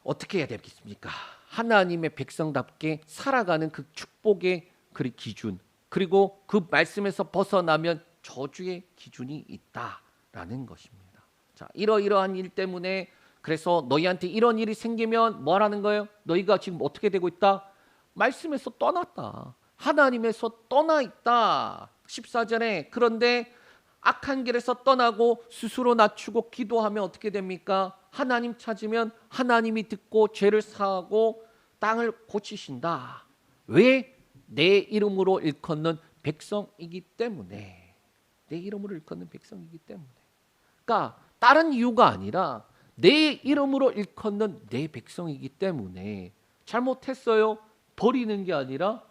어떻게 해야 되겠습니까? 하나님의 백성답게 살아가는 그 축복의 그 기준, 그리고 그 말씀에서 벗어나면 저주의 기준이 있다라는 것입니다. 자, 이러이러한 일 때문에, 그래서 너희한테 이런 일이 생기면 뭐라는 거예요? 너희가 지금 어떻게 되고 있다? 말씀에서 떠났다. 하나님에서 떠나 있다. 14절에 그런데 악한 길에서 떠나고 스스로 낮추고 기도하면 어떻게 됩니까? 하나님 찾으면 하나님이 듣고 죄를 사하고 땅을 고치신다. 왜? 내 이름으로 일컫는 백성이기 때문에. 내 이름으로 일컫는 백성이기 때문에. 그러니까 다른 이유가 아니라 내 이름으로 일컫는 내 백성이기 때문에. 잘못했어요. 버리는 게 아니라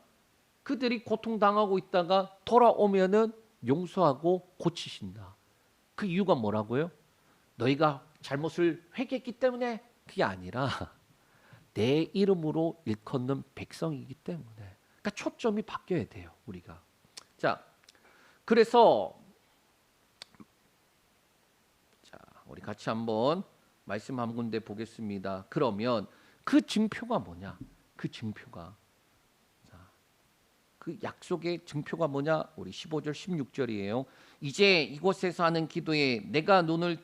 그들이 고통당하고 있다가 돌아오면은 용서하고 고치신다. 그 이유가 뭐라고요? 너희가 잘못을 회개했기 때문에. 그게 아니라 내 이름으로 일컫는 백성이기 때문에. 그러니까 초점이 바뀌어야 돼요, 우리가. 자, 그래서 자, 우리 같이 한번 말씀 한 군데 보겠습니다. 그러면 그 증표가 뭐냐? 그 증표가, 그 약속의 증표가 뭐냐? 우리 15절 16절이에요. 이제 이곳에서 하는 기도에 내가 눈을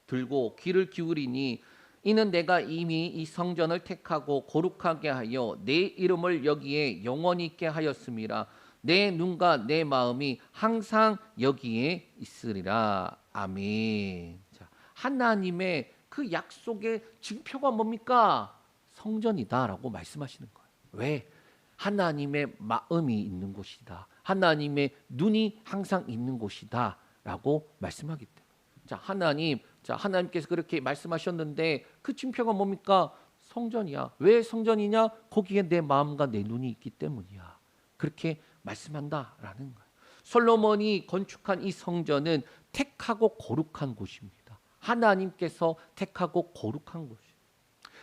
들고 귀를 기울이니 이는 내가 이미 이 성전을 택하고 거룩하게 하여 내 이름을 여기에 영원히 있게 하였음이라. 내 눈과 내 마음이 항상 여기에 있으리라. 아멘. 자, 하나님의 그 약속의 증표가 뭡니까? 성전이다라고 말씀하시는 거예요. 왜? 하나님의 마음이 있는 곳이다. 하나님의 눈이 항상 있는 곳이다 라고 말씀하기 때문에. 자, 하나님께서 그렇게 말씀하셨는데 그 증표가 뭡니까? 성전이야. 왜 성전이냐? 거기에 내 마음과 내 눈이 있기 때문이야. 그렇게 말씀한다라는 거예요. 솔로몬이 건축한 이 성전은 택하고 거룩한 곳입니다. 하나님께서 택하고 거룩한 곳이에요.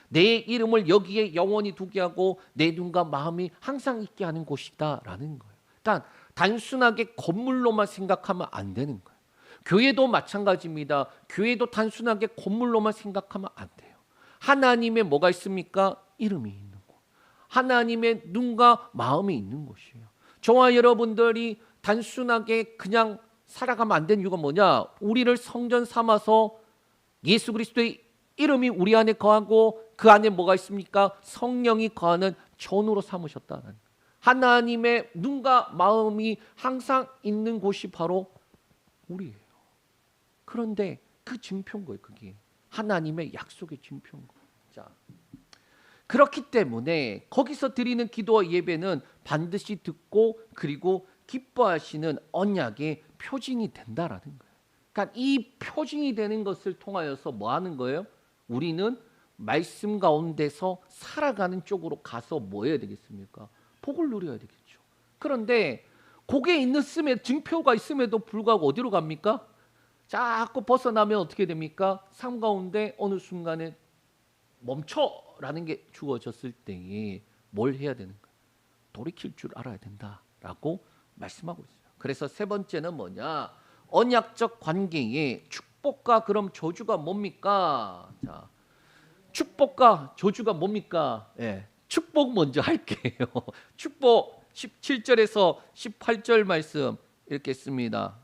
내 이름을 여기에 영원히 두게 하고 내 눈과 마음이 항상 있게 하는 곳이다라는 거예요. 그러니까 단순하게 건물로만 생각하면 안 되는 거예요. 교회도 마찬가지입니다. 교회도 단순하게 건물로만 생각하면 안 돼요. 하나님의 뭐가 있습니까? 이름이 있는 곳. 하나님의 눈과 마음이 있는 곳이에요. 저와 여러분들이 단순하게 그냥 살아가면 안 되는 이유가 뭐냐? 우리를 성전 삼아서 예수 그리스도의 이름이 우리 안에 거하고 그 안에 뭐가 있습니까? 성령이 거하는 전으로 삼으셨다는 거예요. 하나님의 눈과 마음이 항상 있는 곳이 바로 우리예요. 그런데 그 증표인 거예요. 그게 하나님의 약속의 증표인 거예요. 자, 그렇기 때문에 거기서 드리는 기도와 예배는 반드시 듣고 그리고 기뻐하시는 언약의 표징이 된다라는 거예요. 그러니까 이 표징이 되는 것을 통하여서 뭐 하는 거예요? 우리는 말씀 가운데서 살아가는 쪽으로 가서 뭐 해야 되겠습니까? 복을 누려야 되겠죠. 그런데 거기에 있는 증표가 있음에도 불구하고 어디로 갑니까? 자꾸 벗어나면 어떻게 됩니까? 삶 가운데 어느 순간에 멈춰라는 게 주어졌을 때에 뭘 해야 되는가? 돌이킬 줄 알아야 된다라고 말씀하고 있어요. 그래서 세 번째는 뭐냐? 언약적 관계에 축복과 그럼 저주가 뭡니까? 자, 축복과 저주가 뭡니까? 예, 축복 먼저 할게요. 축복 17절에서 18절 말씀 읽겠습니다.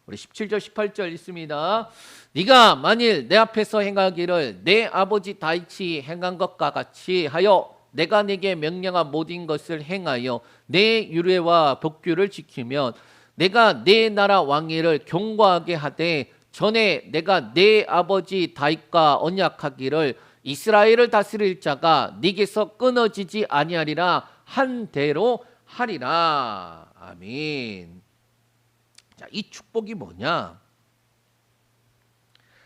우리 17절 18절 있습니다. 네가 만일 내 앞에서 행하기를 내 아버지 다윗이 행한 것과 같이 하여 내가 네게 명령한 모든 것을 행하여 내 율례와 법규를 지키면 내가 내 나라 왕위를 견고하게 하되 전에 내가 내 아버지 다윗과 언약하기를 이스라엘을 다스릴 자가 네게서 끊어지지 아니하리라 한 대로 하리라. 아멘. 자, 이 축복이 뭐냐?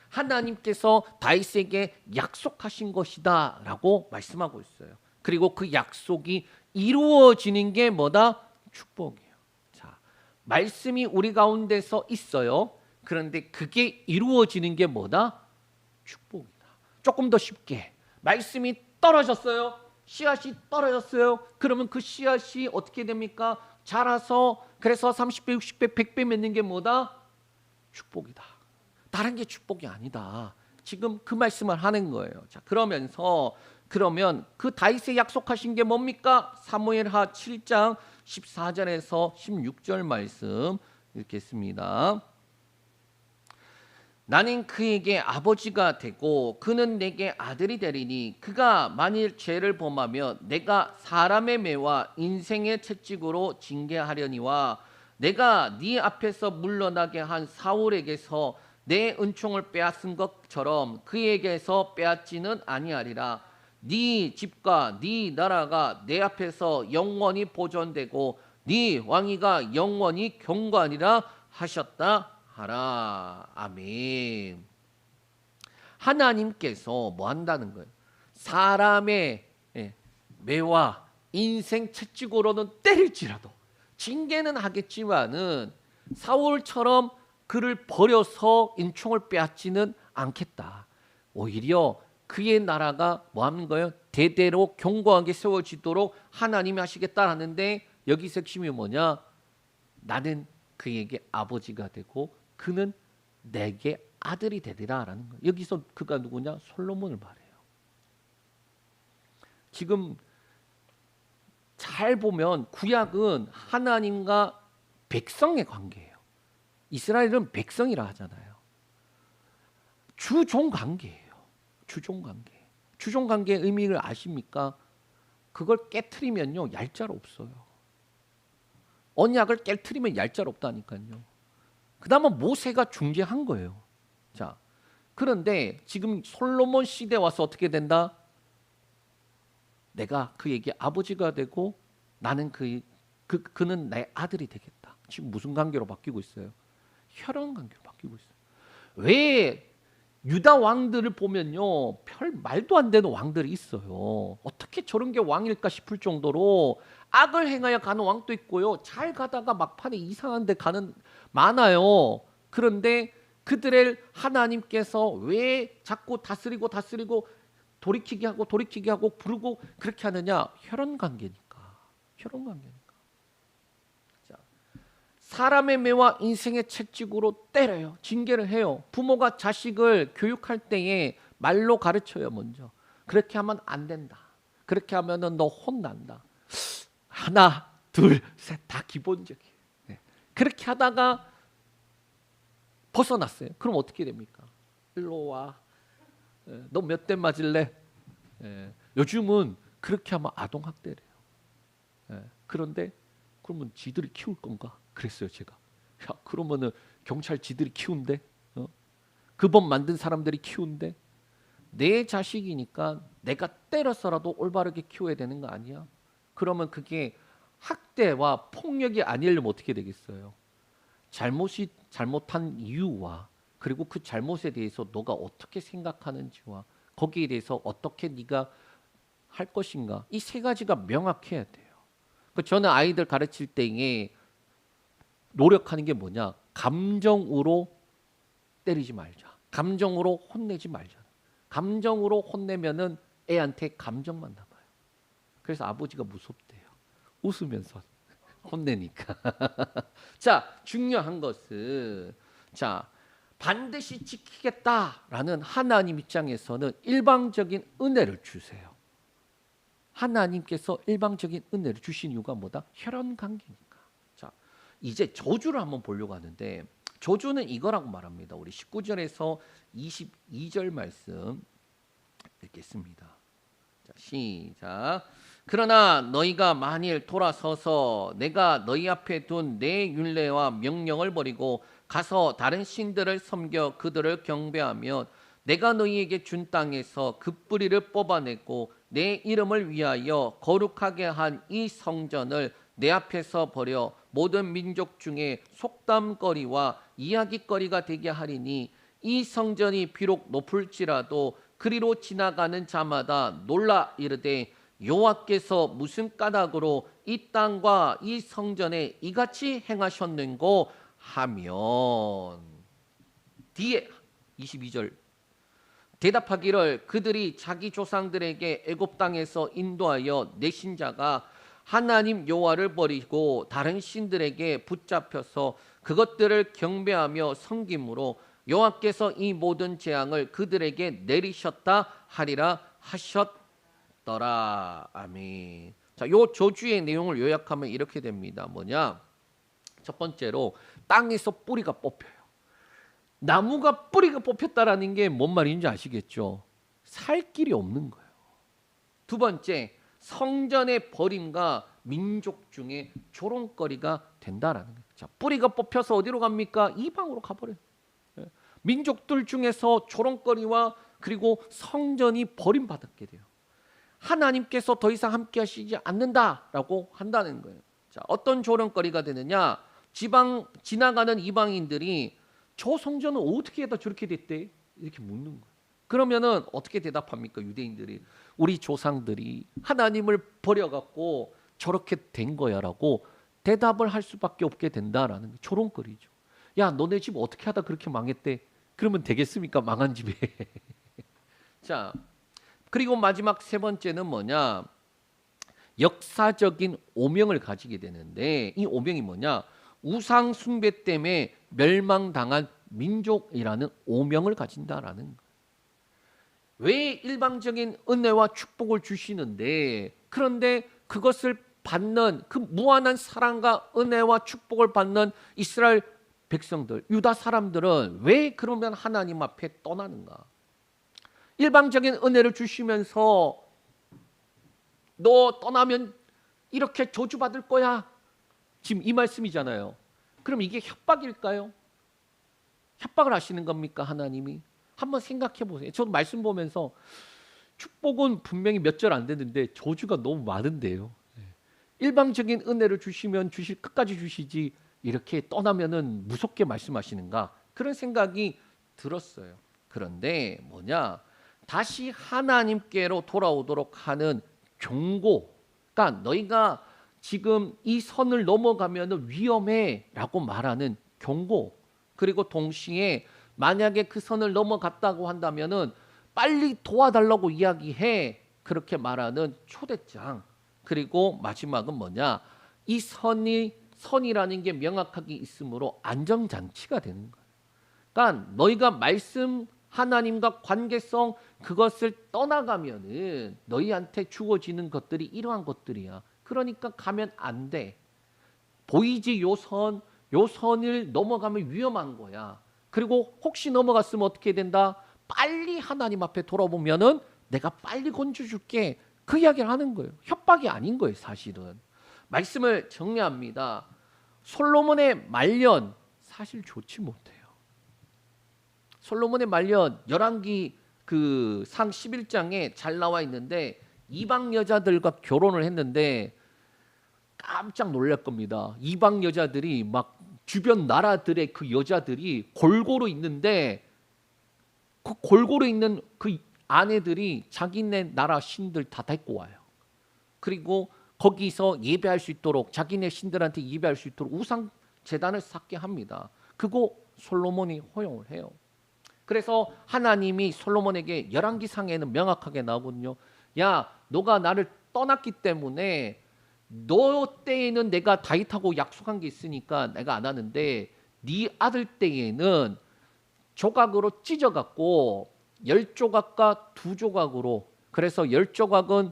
하나님께서 다윗에게 약속하신 것이다라고 말씀하고 있어요. 그리고 그 약속이 이루어지는 게 뭐다? 축복이에요. 자, 말씀이 우리 가운데서 있어요. 그런데 그게 이루어지는 게 뭐다? 축복이다. 조금 더 쉽게 말씀이 떨어졌어요. 씨앗이 떨어졌어요. 그러면 그 씨앗이 어떻게 됩니까? 자라서 그래서 30배, 60배, 100배 맺는 게 뭐다? 축복이다. 다른 게 축복이 아니다. 지금 그 말씀을 하는 거예요. 자, 그러면 그 다윗에 약속하신 게 뭡니까? 사무엘하 7장 14절에서 16절 말씀 읽겠습니다. 나는 그에게 아버지가 되고 그는 내게 아들이 되리니 그가 만일 죄를 범하면 내가 사람의 매와 인생의 채찍으로 징계하려니와 내가 네 앞에서 물러나게 한 사울에게서 내 은총을 빼앗은 것처럼 그에게서 빼앗지는 아니하리라. 네 집과 네 나라가 내 앞에서 영원히 보존되고 네 왕위가 영원히 견고하니라 하셨다 하라. 아멘. 하나님께서 뭐 한다는 거예요? 사람의 매와 인생 채찍으로는 때릴지라도 징계는 하겠지만은 사울처럼 그를 버려서 인총을 빼앗지는 않겠다. 오히려 그의 나라가 뭐 하는 거예요? 대대로 견고하게 세워지도록 하나님이 하시겠다라는데 여기서 핵심이 뭐냐? 나는 그에게 아버지가 되고 그는 내게 아들이 되리라라는 거예요. 여기서 그가 누구냐? 솔로몬을 말해요. 지금 잘 보면 구약은 하나님과 백성의 관계예요. 이스라엘은 백성이라 하잖아요. 주종 관계예요. 주종 관계. 주종 관계의 의미를 아십니까? 그걸 깨트리면요 얄짤 없어요. 언약을 깨트리면 얄짤 없다니까요. 그다음은 모세가 중재한 거예요. 자, 그런데 지금 솔로몬 시대 와서 어떻게 된다? 내가 그에게 아버지가 되고 나는 그는 내 아들이 되겠다. 지금 무슨 관계로 바뀌고 있어요? 혈연 관계로 바뀌고 있어요. 왜 유다 왕들을 보면요, 별 말도 안 되는 왕들이 있어요. 어떻게 저런 게 왕일까 싶을 정도로 악을 행하여 가는 왕도 있고요. 잘 가다가 막판에 이상한 데 가는 많아요. 그런데 그들을 하나님께서 왜 자꾸 다스리고 돌이키게 하고 부르고 그렇게 하느냐? 혈연 관계니까. 혈연 관계니까. 자, 사람의 매와 인생의 채찍으로 때려요. 징계를 해요. 부모가 자식을 교육할 때에 말로 가르쳐요. 먼저. 그렇게 하면 안 된다. 그렇게 하면은 너 혼난다. 하나, 둘, 셋 다 기본적이에요. 네. 그렇게 하다가 벗어났어요. 그럼 어떻게 됩니까? 일로 와. 너 몇 대 맞을래? 요즘은 그렇게 하면 아동학대래요. 그런데 그러면 지들이 키울 건가? 그랬어요 제가. 야, 그러면은 경찰 지들이 키운대? 그 법 만든 사람들이 키운대? 내 자식이니까 내가 때려서라도 올바르게 키워야 되는 거 아니야? 그러면 그게 학대와 폭력이 아니려면 어떻게 되겠어요? 잘못한 이유와 그리고 그 잘못에 대해서 너가 어떻게 생각하는지와 거기에 대해서 어떻게 네가 할 것인가, 이 세 가지가 명확해야 돼요. 저는 아이들 가르칠 때에 노력하는 게 뭐냐? 감정으로 때리지 말자. 감정으로 혼내지 말자. 감정으로 혼내면은 애한테 감정만 남아요. 그래서 아버지가 무섭대요. 웃으면서 혼내니까. 자, 중요한 것은 자, 반드시 지키겠다라는 하나님 입장에서는 일방적인 은혜를 주세요. 하나님께서 일방적인 은혜를 주신 이유가 뭐다? 혈연 관계니까. 자, 이제 저주를 한번 보려고 하는데 저주는 이거라고 말합니다. 우리 19절에서 22절 말씀 읽겠습니다. 자, 시작. 그러나 너희가 만일 돌아서서 내가 너희 앞에 둔 내 율례와 명령을 버리고 가서 다른 신들을 섬겨 그들을 경배하면 내가 너희에게 준 땅에서 그 뿌리를 뽑아내고 내 이름을 위하여 거룩하게 한 이 성전을 내 앞에서 버려 모든 민족 중에 속담거리와 이야기거리가 되게 하리니 이 성전이 비록 높을지라도 그리로 지나가는 자마다 놀라 이르되 여호와께서 무슨 까닭으로 이 땅과 이 성전에 이같이 행하셨는고 하면 뒤에 22절 대답하기를 그들이 자기 조상들에게 애굽 땅에서 인도하여 내신 자가 하나님 여호와를 버리고 다른 신들에게 붙잡혀서 그것들을 경배하며 섬김으로 여호와께서 이 모든 재앙을 그들에게 내리셨다 하리라 하셨더라. 아멘. 자, 요 저주의 내용을 요약하면 이렇게 됩니다. 뭐냐? 첫 번째로 땅에서 뿌리가 뽑혀요. 나무가 뿌리가 뽑혔다라는 게 뭔 말인지 아시겠죠? 살 길이 없는 거예요. 두 번째, 성전의 버림과 민족 중에 조롱거리가 된다라는 거예요. 자, 뿌리가 뽑혀서 어디로 갑니까? 이방으로 가버려요. 민족들 중에서 조롱거리와 그리고 성전이 버림받게 돼요. 하나님께서 더 이상 함께 하시지 않는다라고 한다는 거예요. 자, 어떤 조롱거리가 되느냐? 지나가는 이방인들이 저 성전은 어떻게 하다 저렇게 됐대? 이렇게 묻는 거예요. 그러면은 어떻게 대답합니까? 유대인들이 우리 조상들이 하나님을 버려갖고 저렇게 된 거야라고 대답을 할 수밖에 없게 된다라는 게 조롱거리죠. 야, 너네 집 어떻게 하다 그렇게 망했대? 그러면 되겠습니까? 망한 집에. 자, 그리고 마지막 세 번째는 뭐냐? 역사적인 오명을 가지게 되는데 이 오명이 뭐냐? 우상 숭배 때문에 멸망당한 민족이라는 오명을 가진다라는 거예요. 왜 일방적인 은혜와 축복을 주시는데 그런데 그것을 받는 그 무한한 사랑과 은혜와 축복을 받는 이스라엘 백성들, 유다 사람들은 왜 그러면 하나님 앞에 떠나는가? 일방적인 은혜를 주시면서 너 떠나면 이렇게 저주받을 거야. 지금 이 말씀이잖아요. 그럼 이게 협박일까요? 협박을 하시는 겁니까, 하나님이? 한번 생각해 보세요. 저도 말씀 보면서 축복은 분명히 몇 절 안 되는데 저주가 너무 많은데요. 일방적인 은혜를 주시면 주실 끝까지 주시지 이렇게 떠나면은 무섭게 말씀하시는가? 그런 생각이 들었어요. 그런데 뭐냐? 다시 하나님께로 돌아오도록 하는 경고. 그러니까 너희가 지금 이 선을 넘어가면 위험해라고 말하는 경고. 그리고 동시에 만약에 그 선을 넘어갔다고 한다면은 빨리 도와달라고 이야기해. 그렇게 말하는 초대장. 그리고 마지막은 뭐냐? 이 선이라는 게 명확하게 있으므로 안정장치가 되는 거예요. 그러니까 너희가 말씀 하나님과 관계성 그것을 떠나가면은 너희한테 주어지는 것들이 이러한 것들이야. 그러니까 가면 안 돼. 보이지 요 선을 넘어가면 위험한 거야. 그리고 혹시 넘어갔으면 어떻게 된다? 빨리 하나님 앞에 돌아보면은 내가 빨리 건져줄게. 그 이야기를 하는 거예요. 협박이 아닌 거예요, 사실은. 말씀을 정리합니다. 솔로몬의 말년 사실 좋지 못해요. 솔로몬의 말년 열왕기 그 상 11장에 잘 나와 있는데 이방 여자들과 결혼을 했는데 깜짝 놀랄 겁니다. 이방 여자들이 막 주변 나라들의 그 여자들이 골고루 있는데 그 골고루 있는 그 아내들이 자기네 나라 신들 다 데리고 와요. 그리고 거기서 예배할 수 있도록 자기네 신들한테 예배할 수 있도록 우상 제단을 쌓게 합니다. 그거 솔로몬이 허용을 해요. 그래서 하나님이 솔로몬에게 열왕기상에는 명확하게 나오거든요. 야, 너가 나를 떠났기 때문에 너 때에는 내가 다윗하고 약속한 게 있으니까 내가 안 하는데 네 아들 때에는 조각으로 찢어갖고 10조각과 2조각으로 그래서 10조각은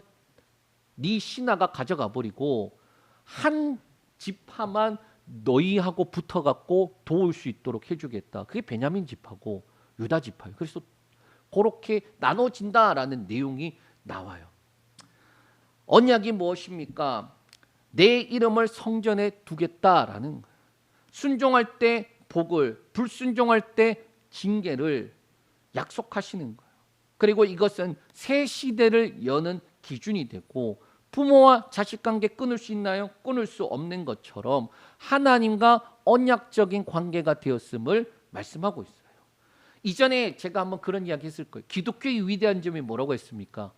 네 신하가 가져가 버리고 한 지파만 너희하고 붙어갖고 도울 수 있도록 해주겠다. 그게 베냐민 지파고 유다 지파예요. 그래서 그렇게 나눠진다라는 내용이 나와요. 언약이 무엇입니까? 내 이름을 성전에 두겠다라는 거예요. 순종할 때 복을, 불순종할 때 징계를 약속하시는 거예요. 그리고 이것은 새 시대를 여는 기준이 되고 부모와 자식 관계 끊을 수 있나요? 끊을 수 없는 것처럼 하나님과 언약적인 관계가 되었음을 말씀하고 있어요. 이전에 제가 한번 그런 이야기 했을 거예요. 기독교의 위대한 점이 뭐라고 했습니까?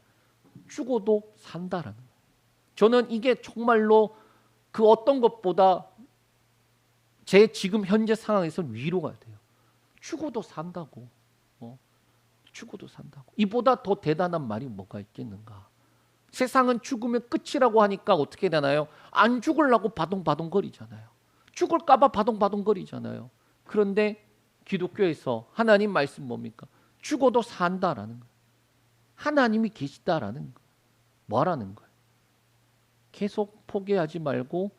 죽어도 산다라는 거예요. 저는 이게 정말로 그 어떤 것보다 제 지금 현재 상황에서는 위로가 돼요. 죽어도 산다고. 죽어도 산다고. 이보다 더 대단한 말이 뭐가 있겠는가. 세상은 죽으면 끝이라고 하니까 어떻게 되나요? 안 죽으려고 바동바동거리잖아요. 죽을까 봐 바동바동거리잖아요. 그런데 기독교에서 하나님 말씀 뭡니까? 죽어도 산다라는 거예요. 하나님이 계시다라는 거예요. 뭐라는 거예요? 계속 포기하지 말고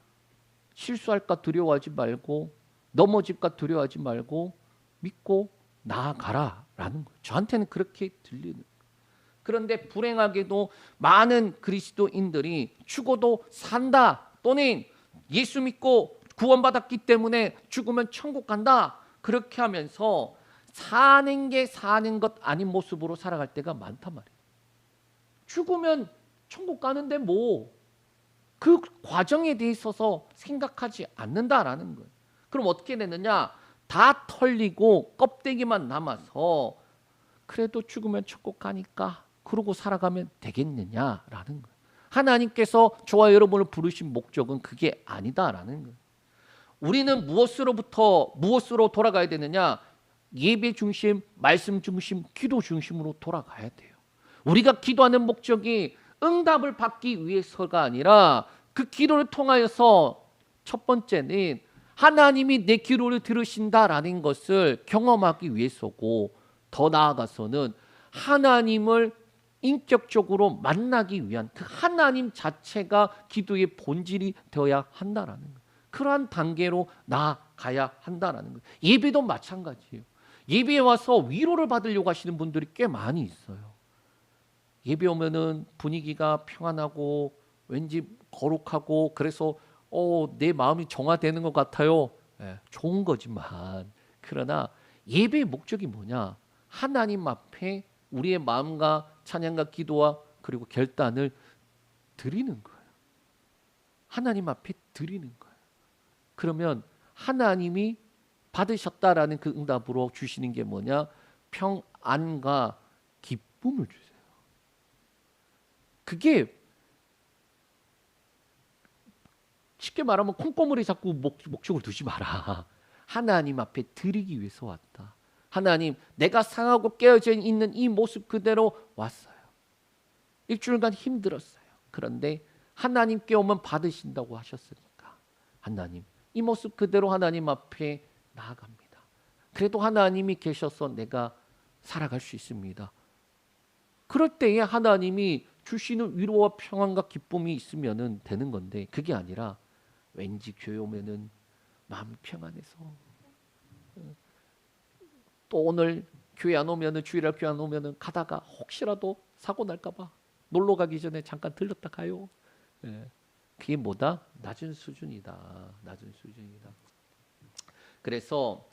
실수할까 두려워하지 말고 넘어질까 두려워하지 말고 믿고 나아가라라는 거예요. 저한테는 그렇게 들리는 거예요. 그런데 불행하게도 많은 그리스도인들이 죽어도 산다 또는 예수 믿고 구원받았기 때문에 죽으면 천국 간다 그렇게 하면서 사는 게 사는 것 아닌 모습으로 살아갈 때가 많단 말이에요. 죽으면 천국 가는데 뭐 그 과정에 대해 있어서 생각하지 않는다라는 거예요. 그럼 어떻게 되느냐? 다 털리고 껍데기만 남아서 그래도 죽으면 천국 가니까 그러고 살아가면 되겠느냐라는 거예요. 하나님께서 저와 여러분을 부르신 목적은 그게 아니다라는 거예요. 우리는 무엇으로 돌아가야 되느냐? 예배 중심, 말씀 중심, 기도 중심으로 돌아가야 돼요. 우리가 기도하는 목적이 응답을 받기 위해서가 아니라 그 기도를 통하여서 첫 번째는 하나님이 내 기도를 들으신다라는 것을 경험하기 위해서고 더 나아가서는 하나님을 인격적으로 만나기 위한 그 하나님 자체가 기도의 본질이 되어야 한다라는 거예요. 그러한 단계로 나아가야 한다라는 거예요. 예배도 마찬가지예요. 예배에 와서 위로를 받으려고 하시는 분들이 꽤 많이 있어요. 예배 오면은 분위기가 평안하고 왠지 거룩하고 그래서 내 마음이 정화되는 것 같아요. 좋은 거지만 그러나 예배의 목적이 뭐냐? 하나님 앞에 우리의 마음과 찬양과 기도와 그리고 결단을 드리는 거예요. 하나님 앞에 드리는 거예요. 그러면 하나님이 받으셨다라는 그 응답으로 주시는 게 뭐냐? 안과 기쁨을 주세요. 그게 쉽게 말하면 콩고물에 자꾸 목적을 두지 마라. 하나님 앞에 드리기 위해서 왔다. 하나님, 내가 상하고 깨어져 있는 이 모습 그대로 왔어요. 일주일간 힘들었어요. 그런데 하나님께 오면 받으신다고 하셨으니까 하나님, 이 모습 그대로 하나님 앞에 나아갑니다. 그래도 하나님이 계셔서 내가 살아갈 수 있습니다. 그럴 때에 하나님이 주시는 위로와 평안과 기쁨이 있으면 되는 건데, 그게 아니라 왠지 교회 오면은 마음이 평안해서 또 오늘 교회 안 오면은, 주일날 교회 안 오면은 가다가 혹시라도 사고 날까 봐 놀러 가기 전에 잠깐 들렀다 가요. 예. 그게 뭐다? 낮은 수준이다. 낮은 수준이다. 그래서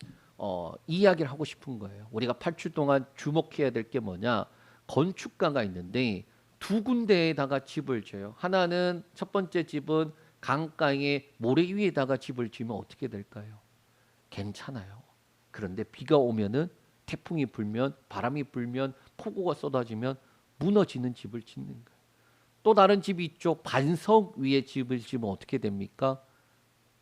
이 이야기를 하고 싶은 거예요. 우리가 8주 동안 주목해야 될 게 뭐냐? 건축가가 있는데 두 군데에다가 집을 지어요. 하나는, 첫 번째 집은 강가에 모래 위에다가 집을 지으면 어떻게 될까요? 괜찮아요. 그런데 비가 오면은, 태풍이 불면, 바람이 불면, 폭우가 쏟아지면 무너지는 집을 짓는 거예요. 또 다른 집이 있죠. 반석 위에 집을 지으면 어떻게 됩니까?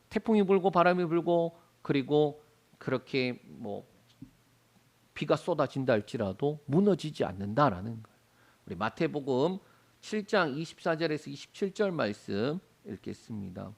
태풍이 불고 바람이 불고 그리고 그렇게 뭐 비가 쏟아진다 할지라도 무너지지 않는다라는 거예요. 우리 마태복음 7장 24절에서 27절 말씀 읽겠습니다.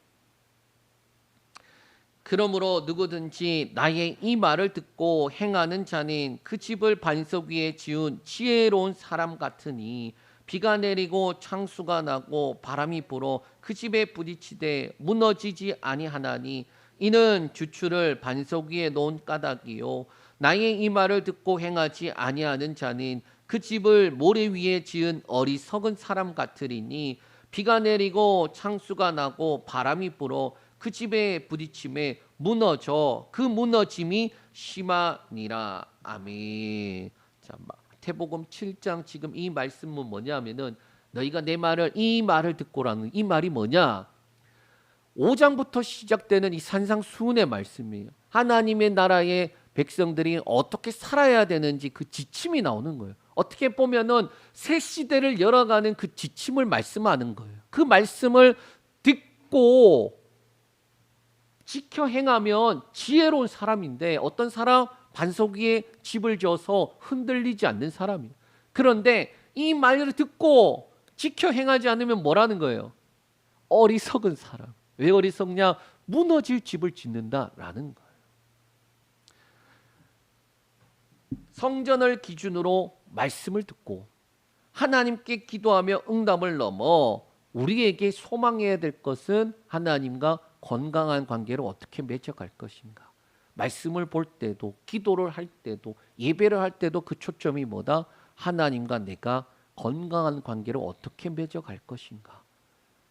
그러므로 누구든지 나의 이 말을 듣고 행하는 자는 그 집을 반석 위에 지은 지혜로운 사람 같으니, 비가 내리고 창수가 나고 바람이 불어 그 집에 부딪히되 무너지지 아니하나니, 이는 주추를 반석 위에 놓은 까닭이요 나의 이 말을 듣고 행하지 아니하는 자는 그 집을 모래 위에 지은 어리석은 사람 같으리니, 비가 내리고 창수가 나고 바람이 불어 그 집에 부딪힘에 무너져 그 무너짐이 심하니라. 아멘. 자, 마태복음 7장 지금 이 말씀은 뭐냐면은, 너희가 내 말을, 이 말을 듣고라는 이 말이 뭐냐? 5장부터 시작되는 이 산상수훈의 말씀이에요. 하나님의 나라의 백성들이 어떻게 살아야 되는지 그 지침이 나오는 거예요. 어떻게 보면은 새 시대를 열어가는 그 지침을 말씀하는 거예요. 그 말씀을 듣고 지켜 행하면 지혜로운 사람인데, 어떤 사람? 반석 위에 집을 지어서 흔들리지 않는 사람이에요. 그런데 이 말을 듣고 지켜 행하지 않으면 뭐라는 거예요? 어리석은 사람. 왜 어리석냐? 무너질 집을 짓는다라는 거예요. 성전을 기준으로 말씀을 듣고 하나님께 기도하며 응답을 넘어 우리에게 소망해야 될 것은 하나님과 건강한 관계를 어떻게 맺어갈 것인가. 말씀을 볼 때도, 기도를 할 때도, 예배를 할 때도 그 초점이 뭐다? 하나님과 내가 건강한 관계를 어떻게 맺어갈 것인가.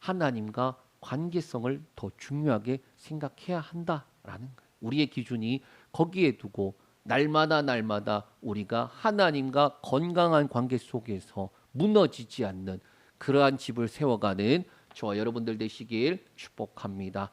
하나님과 관계성을 더 중요하게 생각해야 한다라는 거예요. 우리의 기준이 거기에 두고 날마다 우리가 하나님과 건강한 관계 속에서 무너지지 않는 그러한 집을 세워가는 저와 여러분들 되시길 축복합니다.